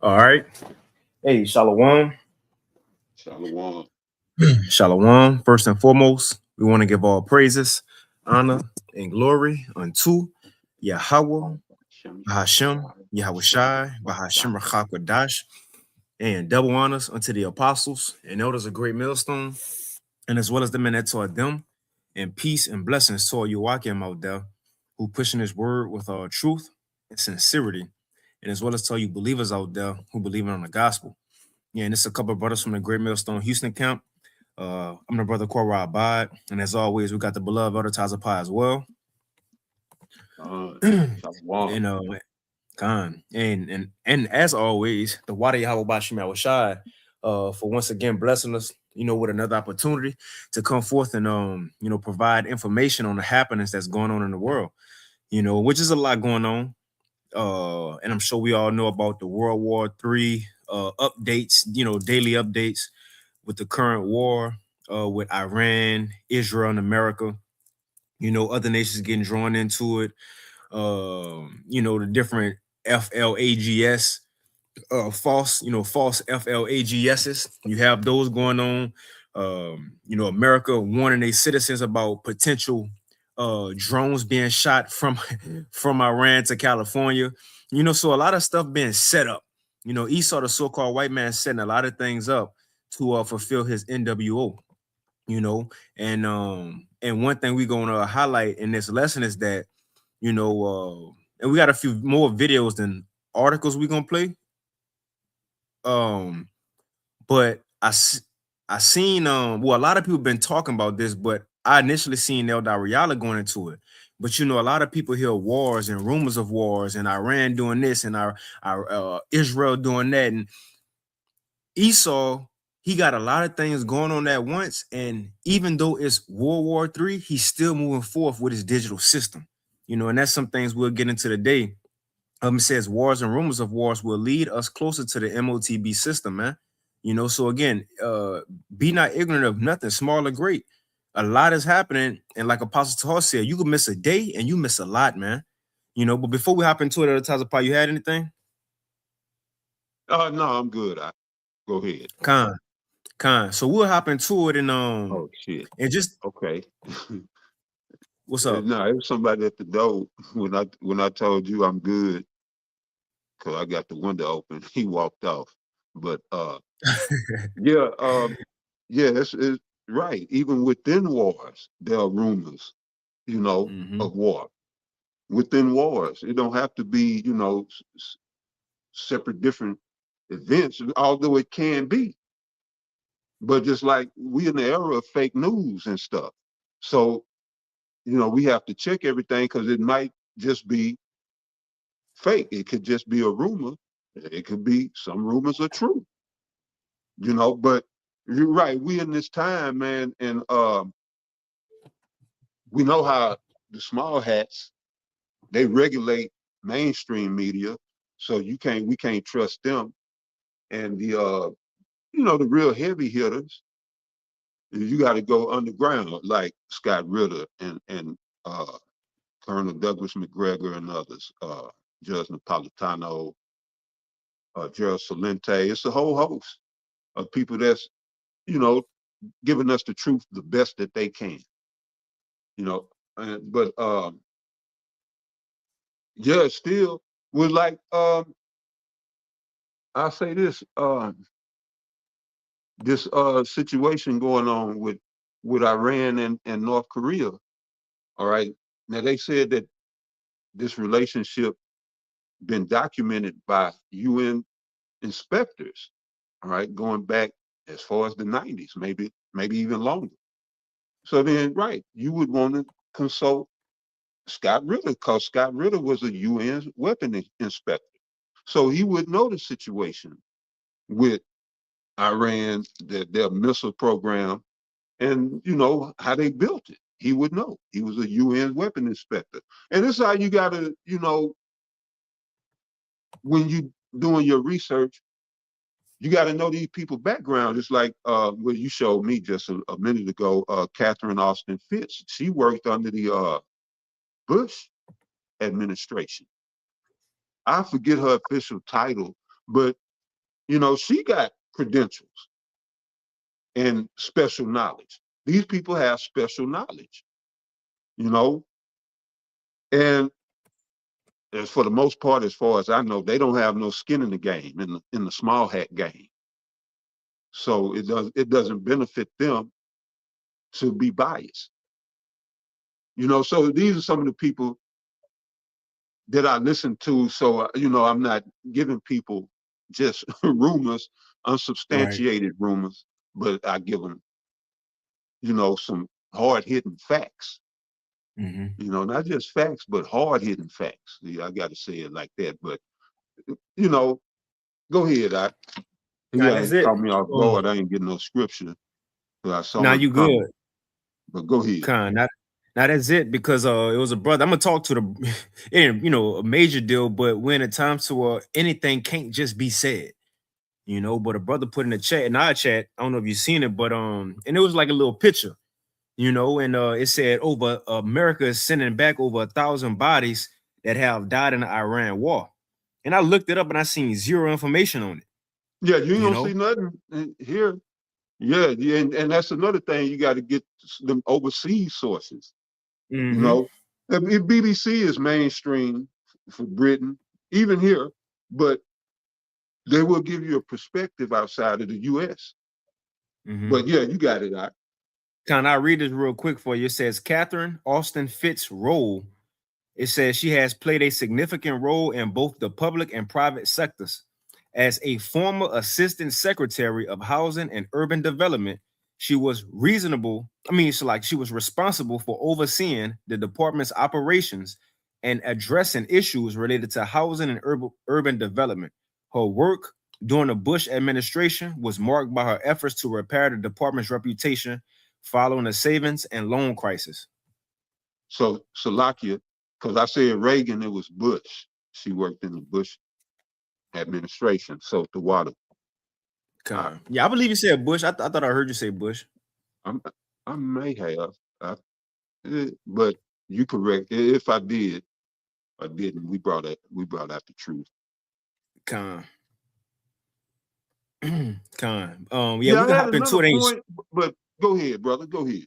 All right. Hey, Shalom. Shalom. Shalom. First and foremost, we want to give all praises, honor, and glory unto Yahweh, Shem Bahashem, Yahweh Yahweh Shem Shai, Bahashem Shai. Rachakwadash, and double honors unto the apostles and elders of great millstone, and as well as the men that taught them, and peace and blessings to all you walking out there who pushing his word with truth and sincerity, and as well as to all you believers out there who believe in on the gospel. Yeah, and it's a couple of brothers from the Great Millstone Houston camp. I'm the brother Korah Abad, and as always, we got the beloved Elder Pie as well. Shalom. and Khan. And as always, the Wada Yahweh Bashim Shai for once again blessing us, with another opportunity to come forth and provide information on the happenings that's going on in the world, which is a lot going on. And I'm sure we all know about the World War III updates, daily updates with the current war with Iran, Israel, and America. Other nations getting drawn into it. The different FLAGS, false FLAGSs. You have those going on. America warning their citizens about potential drones being shot from from Iran to California. So a lot of stuff being set up. Esau, the so-called white man, setting a lot of things up to fulfill his NWO. You know, and one thing we're gonna highlight in this lesson is that and we got a few more videos than articles we're gonna play. Um, but I seen well, a lot of people been talking about this, but I initially seen El Dariala going into it. But a lot of people hear wars and rumors of wars and Iran doing this and our Israel doing that. And Esau, he got a lot of things going on at once. And even though it's World War III, he's still moving forth with his digital system. And that's some things we'll get into today. It says wars and rumors of wars will lead us closer to the MOTB system, man. So again, be not ignorant of nothing, small or great. A lot is happening, and like Apostle Tahar said, you could miss a day and you miss a lot, man. But before we hop into it, at the Tazapah, you had anything? No, I'm good. Go ahead. Con. So we'll hop into it Oh shit. and just Okay. what's up? No, it was somebody at the door when I told you I'm good because I got the window open. He walked off. But yeah, yeah, it's right. Even within wars, there are rumors, Mm-hmm. of war. Within wars, it don't have to be, separate different events, although it can be. But just like we in the era of fake news and stuff. So, we have to check everything because it might just be fake. It could just be a rumor. It could be some rumors are true, but you're right. We in this time, man, and we know how the small hats, they regulate mainstream media. So we can't trust them. And the real heavy hitters, you got to go underground, like Scott Ritter and Colonel Douglas McGregor and others, Judge Napolitano, Gerald Salente. It's a whole host of people that's, you know, giving us the truth the best that they can, you know. But yeah, still was like I'll say this situation going on with Iran and North Korea. All right. Now they said that this relationship been documented by UN inspectors, all right, going back as far as the 90s, maybe even longer. So then, right, you would want to consult Scott Ritter because Scott Ritter was a UN weapon inspector. So he would know the situation with Iran, their missile program, and how they built it. He would know. He was a UN weapon inspector. And this is how you gotta, when you doing your research, you got to know these people' background. Just like what you showed me just a minute ago, Catherine Austin Fitz. She worked under the Bush administration. I forget her official title, but you know, she got credentials and special knowledge. These people have special knowledge, you know, and as for the most part, as far as I know, they don't have no skin in the game, in the small hat game. So it doesn't benefit them to be biased. You know, so these are some of the people that I listen to. So you know, I'm not giving people just rumors, Right. unsubstantiated rumors, but I give them, you know, some hard hitting facts. Mm-hmm. You know, not just facts, but hard hitting facts. Yeah, I got to say it like that. But you know, go ahead. Now Yeah, that's it it. caught me off guard. I ain't getting no scripture, but I saw Now him you coming. good. But go ahead. Now that's it because it was a brother. I'm gonna talk to the it ain't, a major deal, but when it times to anything can't just be said, but a brother put in the chat, in our chat, I don't know if you've seen it, but and it was like a little picture, and it said over America is sending back over 1,000 bodies that have died in the Iran war. And I looked it up and I seen zero information on it, Yeah, you ain't you gonna know. see nothing here. Yeah, yeah, and that's another thing. You got to get them overseas sources. You Mm-hmm. know, if BBC is mainstream for Britain, even here, but they will give you a perspective outside of the U.S. Mm-hmm. But yeah, you got it. Can I read this real quick for you? It says Catherine Austin Fitz role. It says she has played a significant role in both the public and private sectors. As a former assistant secretary of housing and urban development, she was she was responsible for overseeing the department's operations and addressing issues related to housing and urban development. Her work during the Bush administration was marked by her efforts to repair the department's reputation following the savings and loan crisis. So Salakia, because I said Reagan, it was Bush. She worked in the Bush administration. So the water. I, Yeah, I believe you said Bush. I thought I heard you say Bush. I'm, I may have, but you correct. If I did, I didn't. We brought out the truth. Con. Con. Yeah, Yeah, we I can had hop another into it. Ain't point, but go ahead, brother. Go ahead.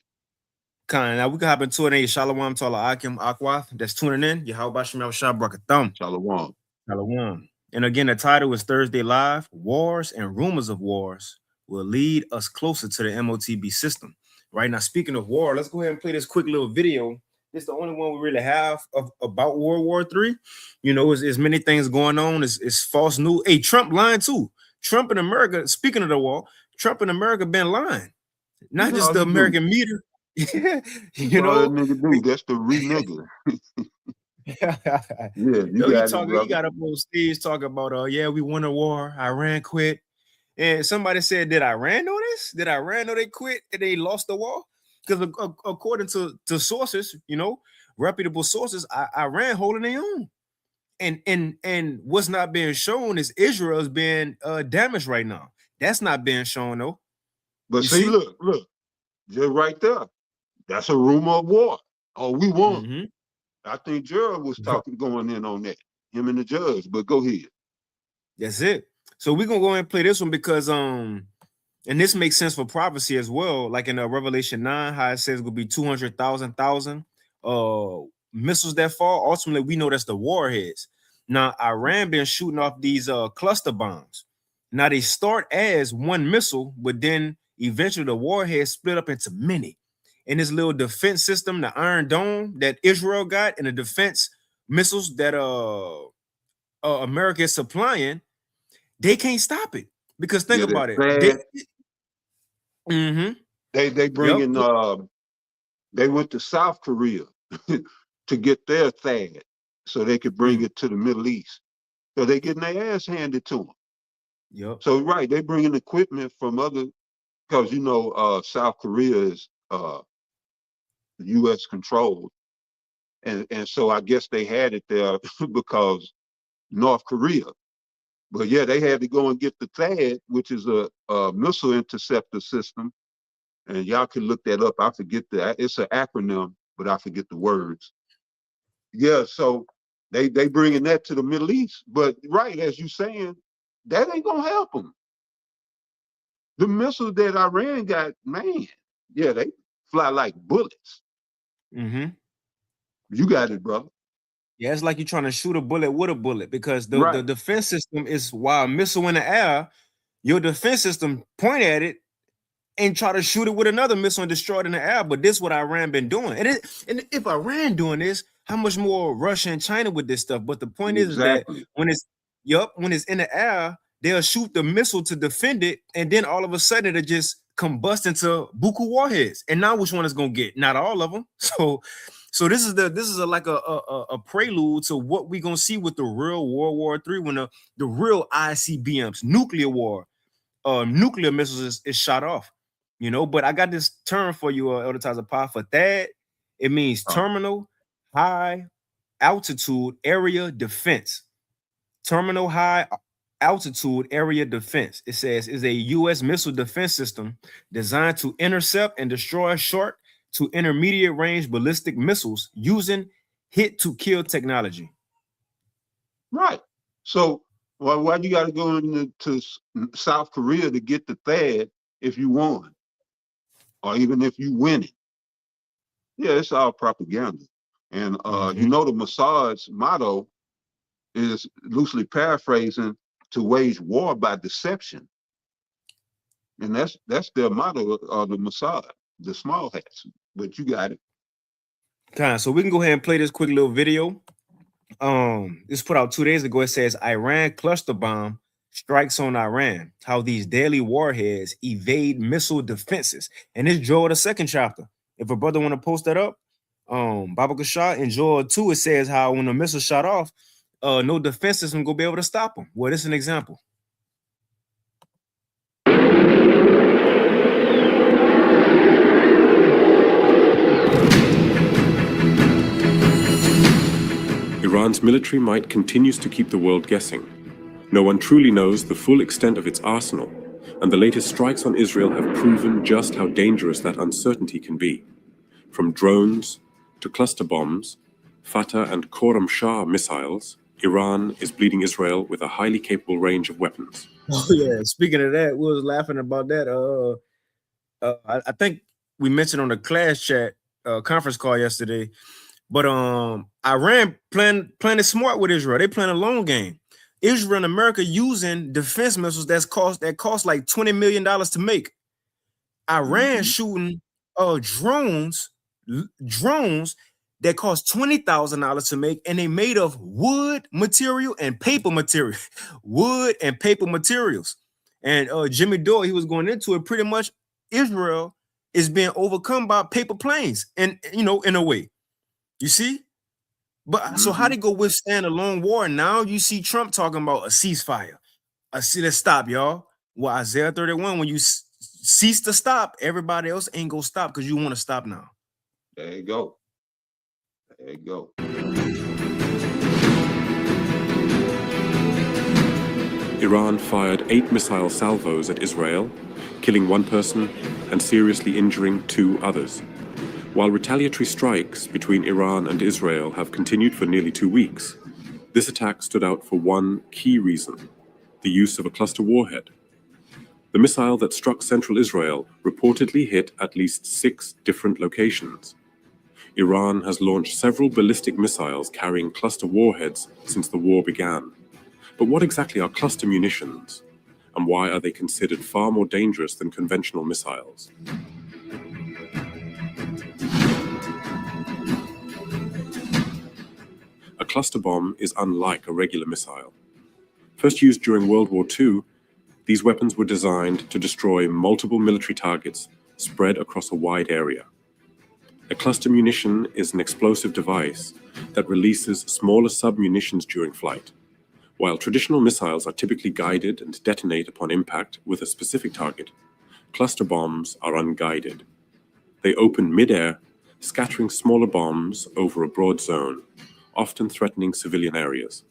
Con. Now we can hop into it. Ain't Shalom Tala Akim Akwath that's tuning in. Yahweh Bashim Shah Brakatham. Shalom. Shalom. And again, the title is Thursday Live. Wars and rumors of wars will lead us closer to the MOTB system. Right now, speaking of war, let's go ahead and play this quick little video. This is the only one we really have about World War III. There's many things going on. It's false news. Hey, Trump lying too. Trump in America, speaking of the war, Trump in America been lying. Not That's just all the he do. American media. Yeah, That's all that nigga do. That's the re-nigga. Yeah, you He got it, talking. He brother. got up on stage talking about, yeah, we won a war. Iran quit, and somebody said, "Did Iran know this? Did Iran know they quit and they lost the war?" Because according to sources, reputable sources, Iran holding their own, and what's not being shown is Israel is being damaged right now. That's not being shown though. But You see, see? look, just right there. That's a rumor of war. Oh, we won. Mm-hmm. I think Gerald was going in on that. Him and the judge. But go ahead. That's it. So we're gonna go ahead and play this one because and this makes sense for prophecy as well. Like in Revelation 9, how it says it will be 200,000 missiles that fall. Ultimately, we know that's the warheads. Now, Iran been shooting off these cluster bombs. Now they start as one missile, but then eventually the warhead split up into many. And this little defense system, the Iron Dome that Israel got, and the defense missiles that America is supplying, they can't stop it. Because think Yeah, that's about it. bad. Mm-hmm. They Yep. bringing they went to South Korea to get their THAAD so they could bring it to the Middle East. So they getting their ass handed to them. Yep. So right, they bringing equipment from other because South Korea is U.S. controlled, and so I guess they had it there because North Korea. But yeah, they had to go and get the THAAD, which is a missile interceptor system, and y'all can look that up. I forget it's an acronym, but I forget the words. Yeah, so they bringing that to the Middle East. But right, as you saying, that ain't gonna help them. The missiles that Iran got, man, yeah, they fly like bullets. Mm-hmm. You got it, brother. Yeah, it's like you're trying to shoot a bullet with a bullet because the Right. defense system is while a missile in the air, your defense system point at it and try to shoot it with another missile and destroy it in the air. But this is what Iran been doing. And if Iran doing this, how much more Russia and China with this stuff? But the point is that Exactly. when it's in the air, they'll shoot the missile to defend it, and then all of a sudden it just combust into buku warheads. And now which one is gonna get? Not all of them. So this is like a prelude to what we're gonna see with the real World War III when the real ICBMs, nuclear war, nuclear missiles is shot off. But I got this term for you, Elder Tazapah, for THAAD. It means Oh, terminal high altitude area defense. Terminal high altitude area defense. It says is a U.S. missile defense system designed to intercept and destroy short to intermediate range ballistic missiles using hit to kill technology. right. So why you got to go into South Korea to get the THAAD if you won, or even if you win it? Yeah, it's all propaganda. And Mhm. the Mossad's motto is loosely paraphrasing to wage war by deception. And that's their motto of the Mossad, the small hats. But you got it. So we can go ahead and play this quick little video. This put out 2 days ago. It says Iran cluster bomb strikes on Iran. How these deadly warheads evade missile defenses. And this Joel the second chapter. If a brother want to post that up, Baba Kashah in Joel 2, it says how when a missile shot off, no defense system gonna be able to stop them. Well, this is an example. Iran's military might continues to keep the world guessing. No one truly knows the full extent of its arsenal, and the latest strikes on Israel have proven just how dangerous that uncertainty can be. From drones to cluster bombs, Fatah and Khorram Shah missiles, Iran is bleeding Israel with a highly capable range of weapons. Oh yeah. Speaking of that, we was laughing about that. I think we mentioned on the class chat conference call yesterday. But Iran playing it smart with Israel. They playing a long game. Israel and America using defense missiles that cost like $20 million to make. Iran shooting drones that cost $20,000 to make, and they made of wood material and paper material, wood and paper materials. And Jimmy Dore, he was going into it. Pretty much, Israel is being overcome by paper planes, and in a way. You see? But so how they go withstand a long war? And now you see Trump talking about a ceasefire. Let's stop, y'all. Well, Isaiah 31, when you cease to stop, everybody else ain't gonna stop because you want to stop now. There you go. There you go. Iran fired 8 missile salvos at Israel, killing 1 person and seriously injuring 2 others. While retaliatory strikes between Iran and Israel have continued for nearly 2 weeks, this attack stood out for one key reason: the use of a cluster warhead. The missile that struck central Israel reportedly hit at least 6 different locations. Iran has launched several ballistic missiles carrying cluster warheads since the war began. But what exactly are cluster munitions, and why are they considered far more dangerous than conventional missiles? A cluster bomb is unlike a regular missile. First used during World War II, these weapons were designed to destroy multiple military targets spread across a wide area. A cluster munition is an explosive device that releases smaller submunitions during flight. While traditional missiles are typically guided and detonate upon impact with a specific target, cluster bombs are unguided. They open mid-air, scattering smaller bombs over a broad zone, often threatening civilian areas.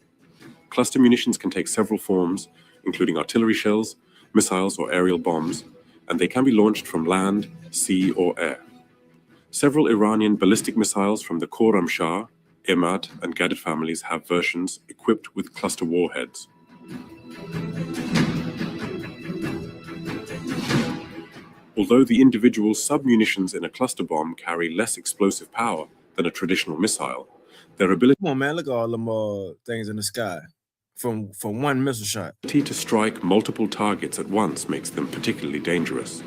Cluster munitions can take several forms, including artillery shells, missiles, or aerial bombs, and they can be launched from land, sea, or air. Several Iranian ballistic missiles from the Khorram Shah, Imad, and Ghadat families have versions equipped with cluster warheads. Although the individual submunitions in a cluster bomb carry less explosive power than a traditional missile, their ability Come on, man, look at all them things in the sky from one missile shot. to strike multiple targets at once makes them particularly dangerous.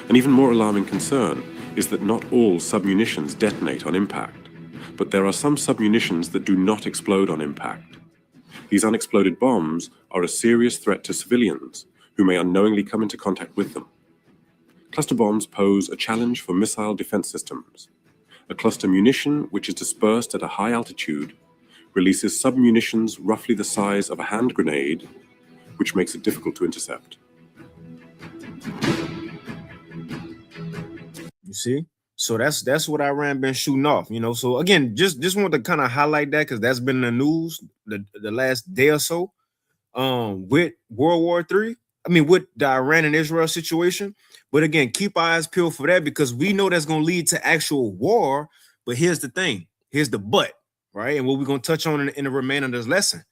An even more alarming concern is that not all submunitions detonate on impact, but there are some submunitions that do not explode on impact. These unexploded bombs are a serious threat to civilians who may unknowingly come into contact with them. Cluster bombs pose a challenge for missile defense systems. A cluster munition, which is dispersed at a high altitude, releases submunitions roughly the size of a hand grenade, which makes it difficult to intercept. You see? So that's what Iran been shooting off, you know. So again, just want to kind of highlight that because that's been in the news the last day or so. With World War III, I mean with the Iran and Israel situation. But again, keep our eyes peeled for that because we know that's going to lead to actual war. But here's the thing, here's the but, right? And what we're going to touch on in the remainder of this lesson.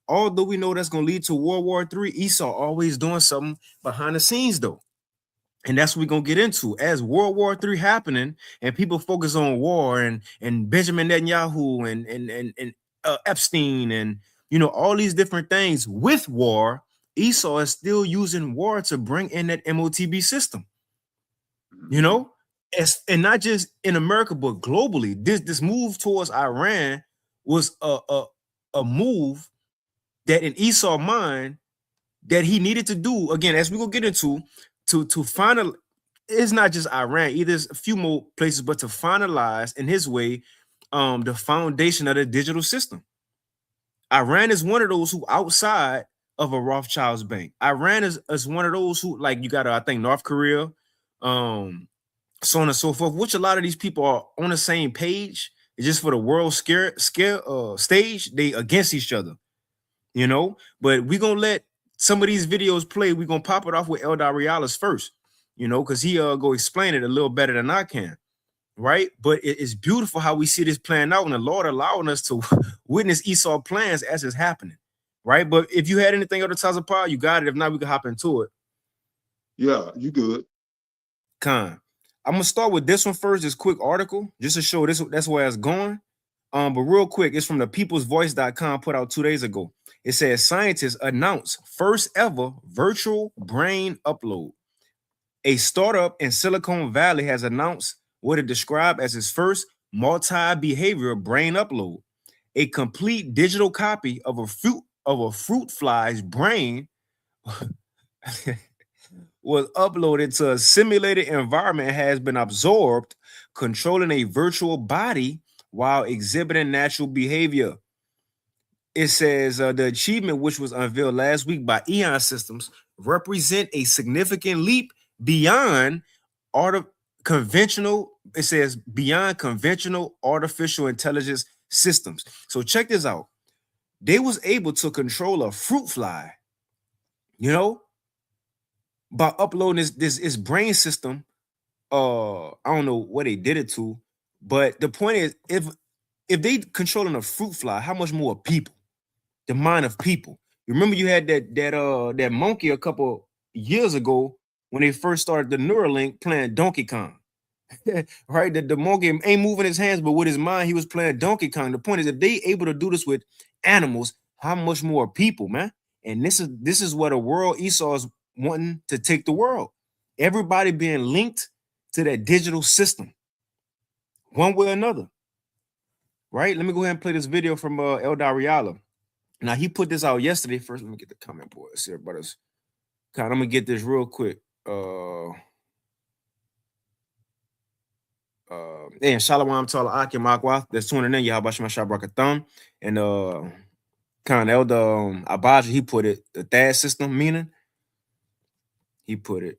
Although we know that's going to lead to World War III, Esau always doing something behind the scenes though. And that's what we're gonna get into as World War III happening, and people focus on war and Benjamin Netanyahu and Epstein and you know all these different things with war. Esau is still using war to bring in that MOTB system. You know, and not just in America but globally. This move towards Iran was a move that in Esau's mind that he needed to do again, as we gonna get into. To final, it's not just Iran either. There's a few more places, but to finalize in his way, the foundation of the digital system. Iran is one of those who outside of a Rothschild's bank. Iran is one of those who like you got I think North Korea, so on and so forth. Which a lot of these people are on the same page. It's just for the world stage. They against each other, you know. But we gonna let some of these videos play. We're gonna pop it off with Eldar Reales first, you know, because he go explain it a little better than I can, right? But it's beautiful how we see this playing out, and the Lord allowing us to witness Esau plans as it's happening, right? But if you had anything other times of power, you got it. If not, we can hop into it. Yeah, you good. I'm gonna start with this one first, this quick article, just to show that's where it's going. But real quick, it's from the peoplesvoice.com, put out 2 days ago. It says scientists announce first ever virtual brain upload. A startup in Silicon Valley has announced what it described as its first multi-behavioral brain upload. A complete digital copy of a fruit fly's brain was uploaded to a simulated environment and has been absorbed, controlling a virtual body while exhibiting natural behavior. It says the achievement, which was unveiled last week by Eon Systems, represent a significant leap beyond conventional. It says beyond conventional artificial intelligence systems. So check this out. They was able to control a fruit fly, you know, by uploading this brain system. I don't know what they did it to, but the point is, if they controlling a fruit fly, how much more people? The mind of people. You remember you had that monkey a couple years ago when they first started the Neuralink playing Donkey Kong. Right? The monkey ain't moving his hands, but with his mind, he was playing Donkey Kong. The point is, if they able to do this with animals, how much more people, man? And this is what a world Esau is wanting to take the world. Everybody being linked to that digital system, one way or another. Right? Let me go ahead and play this video from Eldar Reales. Now he put this out yesterday. First, let me get the comment boys here, brothers. God, I'm gonna get this real quick. And Shalom Tala Akim Akwath. That's tuning in. Yahabashma Shabrakatham. And kind of Elder Abaja, he put it the THAAD system, meaning he put it.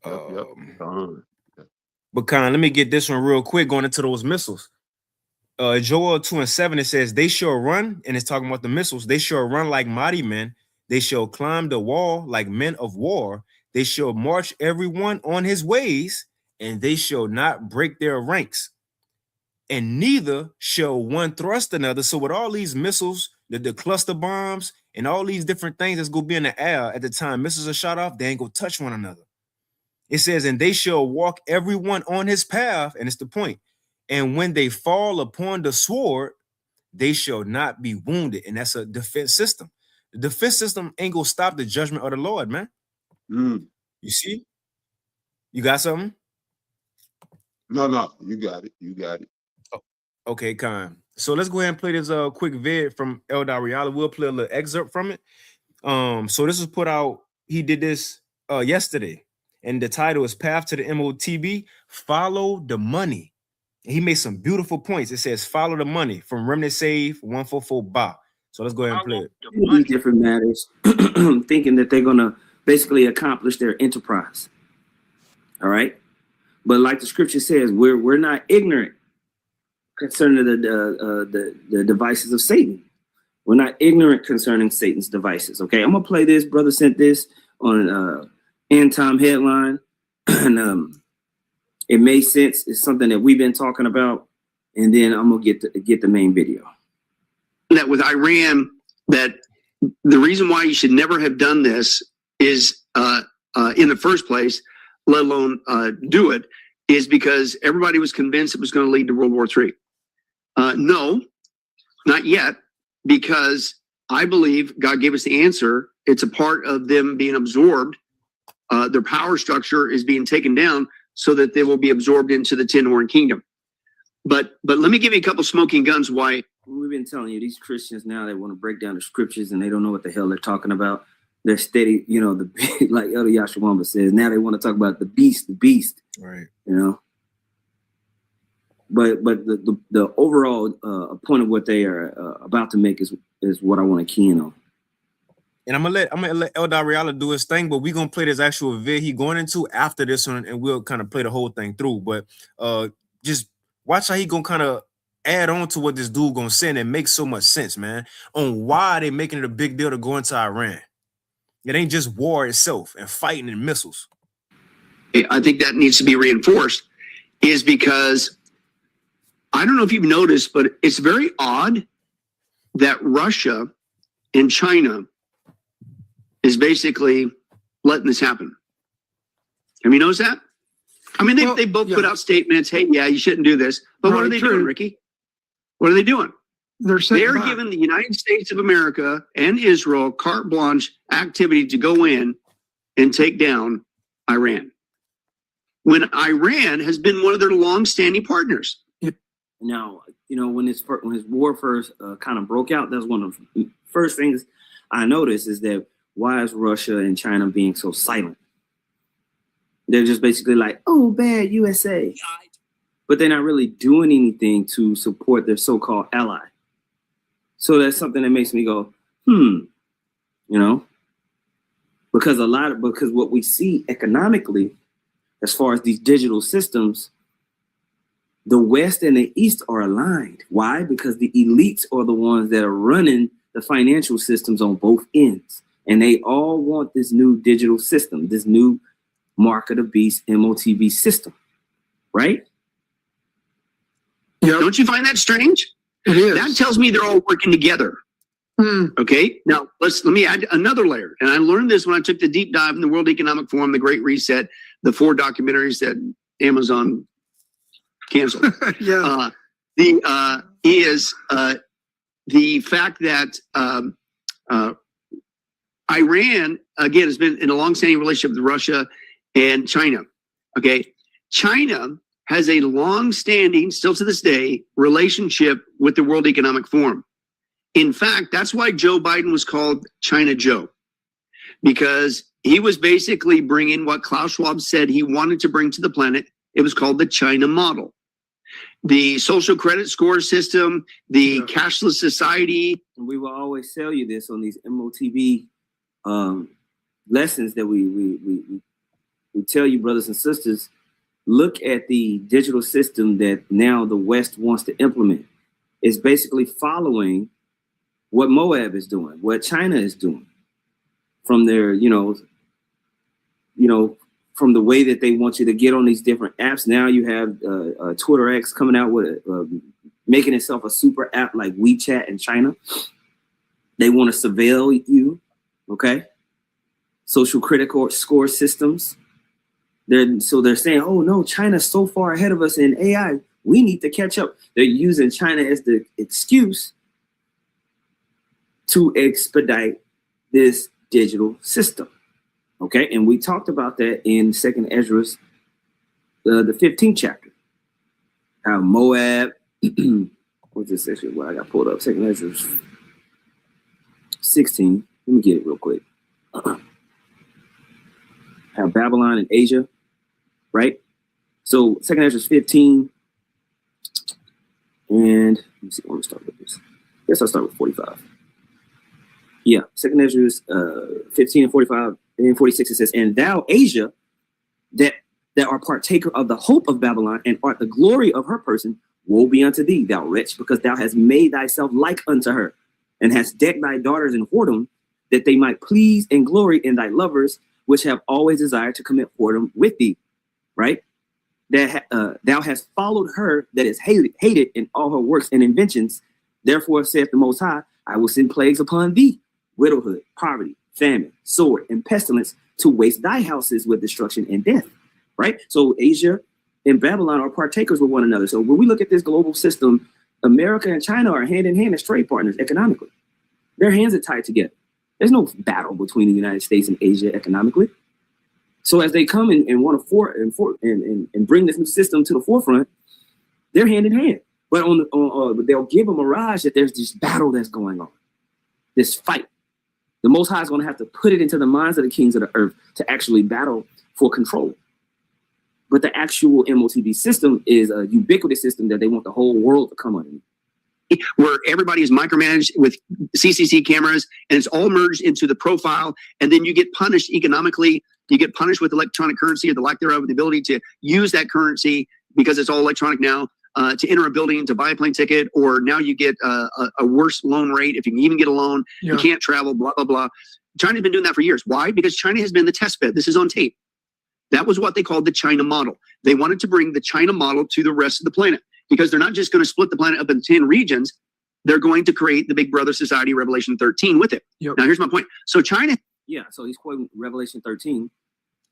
Yep. But kind, let me get this one real quick going into those missiles. Joel 2:7, it says, they shall run, and it's talking about the missiles. They shall run like mighty men. They shall climb the wall like men of war. They shall march everyone on his ways, and they shall not break their ranks. And neither shall one thrust another. So with all these missiles, the cluster bombs and all these different things that's gonna be in the air at the time missiles are shot off, they ain't gonna touch one another. It says, and they shall walk everyone on his path, and it's the point. And when they fall upon the sword, they shall not be wounded. And that's a defense system. The defense system ain't gonna stop the judgment of the Lord, man. Mm. You see? You got something? No, you got it. You got it. Oh, okay, Khan. So let's go ahead and play this quick vid from El Dariala. We'll play a little excerpt from it. So this was put out, he did this yesterday, and the title is Path to the MOTB, Follow the Money. And he made some beautiful points. It says, follow the money from Remnant Save 144 Ba. So let's go ahead and play it. These different matters, thinking that they're going to basically accomplish their enterprise. All right. But like the scripture says, we're not ignorant concerning the devices of Satan. We're not ignorant concerning Satan's devices. Okay, I'm gonna play this. Brother sent this on End Time Headline, and it made sense. It's something that we've been talking about, and then I'm gonna get the main video. That with Iran, that the reason why you should never have done this is in the first place, let alone do it, is because everybody was convinced it was going to lead to World War III. No, not yet, because I believe God gave us the answer. It's a part of them being absorbed. Their power structure is being taken down so that they will be absorbed into the Tin Horn Kingdom. But let me give you a couple smoking guns why. We've been telling you, these Christians now, they want to break down the scriptures and they don't know what the hell they're talking about. They're steady, you know, like Elder Yashawamba says, now they want to talk about the beast. Right. You know. But the overall point of what they are about to make is what I want to key in on. And I'm gonna let El Dariala do his thing, but we're gonna play this actual vid he going into after this one, and we'll kind of play the whole thing through. But just watch how he gonna kind of add on to what this dude gonna say, and it makes so much sense, man, on why they making it a big deal to go into Iran. It ain't just war itself and fighting and missiles. I think that needs to be reinforced, is because I don't know if you've noticed, but it's very odd that Russia and China is basically letting this happen. Have you noticed that? I mean, they both put out statements, hey, yeah, you shouldn't do this. But what are they doing, Ricky? What are they doing? They're giving the United States of America and Israel carte blanche activity to go in and take down Iran, when Iran has been one of their long-standing partners. Now, you know, when his war first kind of broke out, that's one of the first things I noticed is that why is Russia and China being so silent? They're just basically like, oh, bad USA. But they're not really doing anything to support their so-called ally. So that's something that makes me go, you know, because what we see economically, as far as these digital systems, the West and the East are aligned. Why? Because the elites are the ones that are running the financial systems on both ends. And they all want this new digital system, this new Mark of the Beast MOTB system, right? Yep. Don't you find that strange? It is. That tells me they're all working together. Okay, now let me add another layer. And I learned this when I took the deep dive in the World Economic Forum, the Great Reset, the 4 documentaries that Amazon canceled. Yeah. The fact that Iran, again, has been in a long-standing relationship with Russia and China. Okay, China has a long-standing, still to this day, relationship with the World Economic Forum. In fact, that's why Joe Biden was called China Joe, because he was basically bringing what Klaus Schwab said he wanted to bring to the planet. It was called the China model. The social credit score system, the cashless society. And we will always tell you this on these MOTB lessons that we tell you, brothers and sisters, look at the digital system that now the West wants to implement. It's basically following what Moab is doing, what China is doing, from their, from the way that they want you to get on these different apps. Now you have Twitter X coming out with making itself a super app like WeChat in China. They want to surveil you, okay? Social critical score systems. They're saying, oh no, China's so far ahead of us in AI, we need to catch up. They're using China as the excuse to expedite this digital system, okay? And we talked about that in 2nd Ezra's, the 15th chapter. How Moab, what's this section? Well, I got pulled up, 2nd Ezra's 16. Let me get it real quick. How Babylon and Asia, right? So 2nd Ezra's 15, and let me see, I want to start with this. I guess I'll start with 45. Yeah, 2nd Ezra's 15 and 45 and 46, it says, and thou, Asia, that are partaker of the hope of Babylon and art the glory of her person, woe be unto thee, thou wretch, because thou hast made thyself like unto her, and hast decked thy daughters in whoredom, that they might please and glory in thy lovers, which have always desired to commit whoredom with thee, right? That thou hast followed her that is hated in all her works and inventions. Therefore saith the Most High, I will send plagues upon thee, widowhood, poverty, famine, sword, and pestilence, to waste thy houses with destruction and death, right? So Asia and Babylon are partakers with one another. So when we look at this global system, America and China are hand in hand as trade partners economically. Their hands are tied together. There's no battle between the United States and Asia economically. So as they come and want to and bring this new system to the forefront, they're hand in hand. But but they'll give a mirage that there's this battle that's going on, this fight. The Most High is going to have to put it into the minds of the kings of the earth to actually battle for control. But the actual MOTB system is a ubiquitous system that they want the whole world to come under, where everybody is micromanaged with CCC cameras, and it's all merged into the profile. And then you get punished economically. You get punished with electronic currency or the lack thereof, the ability to use that currency because it's all electronic now, to enter a building, to buy a plane ticket, or now you get a worse loan rate. If you can even get a loan, you can't travel, blah, blah, blah. China's been doing that for years. Why? Because China has been the test bed. This is on tape. That was what they called the China model. They wanted to bring the China model to the rest of the planet, because they're not just going to split the planet up in 10 regions. They're going to create the Big Brother Society, Revelation 13, with it. Now, here's my point. So China. Yeah, so he's quoting Revelation 13.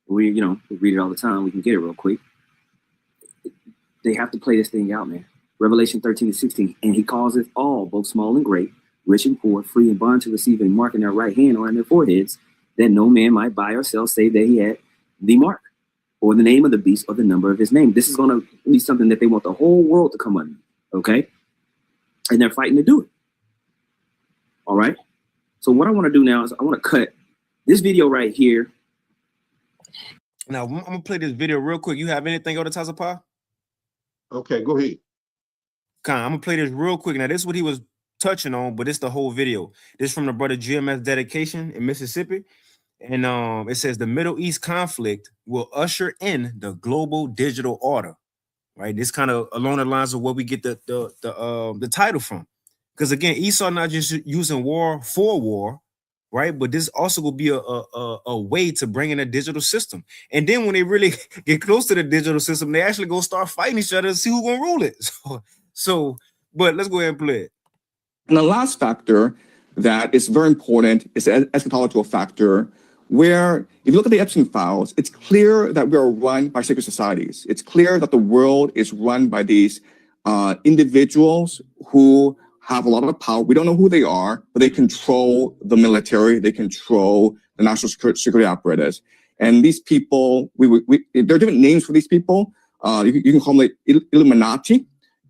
We read it all the time. We can get it real quick. They have to play this thing out, man. Revelation 13 and 16. And he causeth all, both small and great, rich and poor, free and bond, to receive a mark in their right hand or in their foreheads, that no man might buy or sell, save that he had the mark, or the name of the beast, or the number of his name. This is going to be something that they want the whole world to come under, okay? And they're fighting to do it. All right? So what I want to do now is I want to cut this video right here. Now, I'm going to play this video real quick. You have anything on the Tazapah? Okay, go ahead. I'm going to play this real quick. Now, this is what he was touching on, but it's the whole video. This is from the brother GMS Dedication in Mississippi. And it says the Middle East conflict will usher in the global digital order, right? This kind of along the lines of where we get the title from. Because again, Esau not just using war for war, right? But this also will be a way to bring in a digital system. And then when they really get close to the digital system, they actually go start fighting each other to see who's gonna rule it. But let's go ahead and play it. And the last factor that is very important is the eschatological factor, where if you look at the Epstein files, it's clear that we are run by secret societies. It's clear that the world is run by these individuals who have a lot of power. We don't know who they are, but they control the military. They control the national security apparatus. And these people, there are different names for these people. You can call them like Illuminati.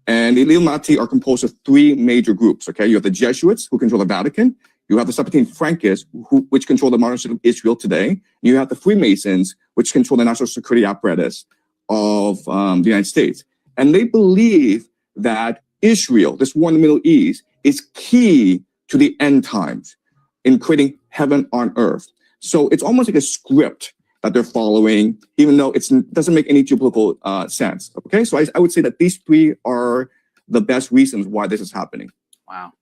And the Illuminati are composed of three major groups, okay? You have the Jesuits, who control the Vatican. You have the Septine Frankists, which control the modern state of Israel today. You have the Freemasons, which control the national security apparatus of the United States. And they believe that Israel, this war in the Middle East, is key to the end times in creating heaven on earth. So it's almost like a script that they're following, even though it doesn't make any geopolitical sense. Okay, so I would say that these three are the best reasons why this is happening. Wow.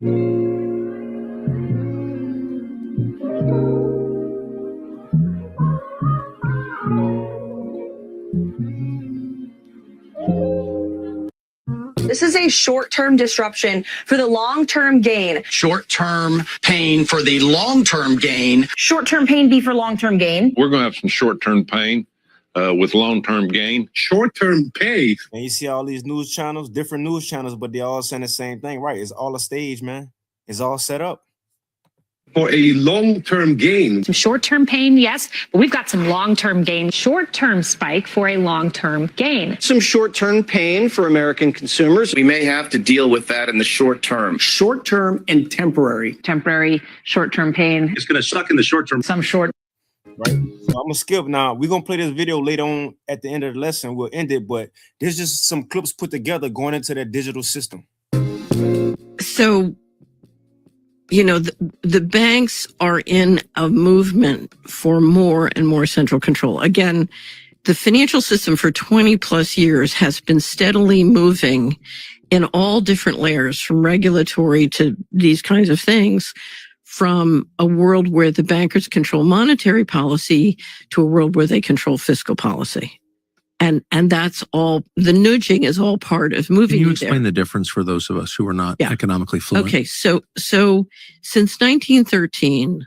This is a short-term disruption for the long-term gain. Short-term pain for the long-term gain. Short-term pain be for long-term gain. We're going to have some short-term pain with long-term gain. Short-term pay. And you see all these news channels, different news channels, but they all saying the same thing, right? It's all a stage, man. It's all set up. For a long-term gain. Some short-term pain, yes, but we've got some long-term gain. Short-term spike for a long-term gain. Some short-term pain for American consumers. We may have to deal with that in the short term. Short-term and temporary. Temporary short-term pain. It's going to suck in the short term. Some short. Right. So I'm gonna skip now. We're gonna play this video later on at the end of the lesson. We'll end it, but there's just some clips put together going into that digital system. So, you know, the banks are in a movement for more and more central control. Again, the financial system for 20 plus years has been steadily moving in all different layers, from regulatory to these kinds of things, from a world where the bankers control monetary policy to a world where they control fiscal policy. And that's all, the nudging is all part of moving. Can you explain the difference for those of us who are not economically fluent? Okay, so since 1913,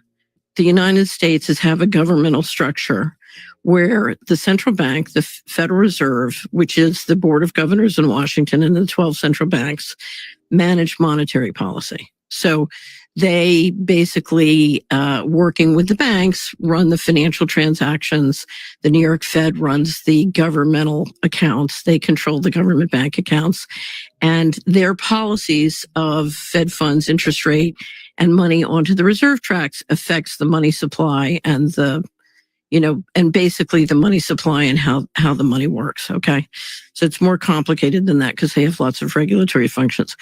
the United States has have a governmental structure where the central bank, the Federal Reserve, which is the Board of Governors in Washington, and the 12 central banks manage monetary policy. So they basically, working with the banks, run the financial transactions. The New York Fed runs the governmental accounts. They control the government bank accounts. And their policies of Fed funds, interest rate, and money onto the reserve tracks affects the money supply and and basically the money supply and how the money works. Okay. So it's more complicated than that because they have lots of regulatory functions.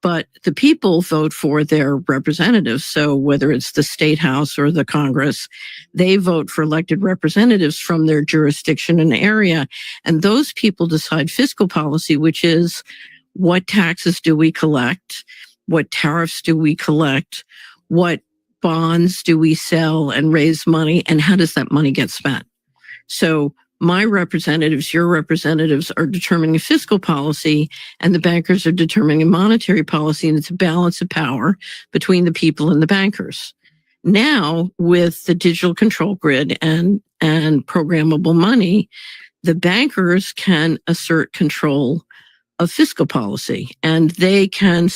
But the people vote for their representatives. So whether it's the state house or the Congress, they vote for elected representatives from their jurisdiction and area. And those people decide fiscal policy, which is what taxes do we collect? What tariffs do we collect? What bonds do we sell and raise money? And how does that money get spent? So my representatives, your representatives are determining fiscal policy, and the bankers are determining monetary policy, and it's a balance of power between the people and the bankers. Now, with the digital control grid and programmable money, the bankers can assert control of fiscal policy, and they can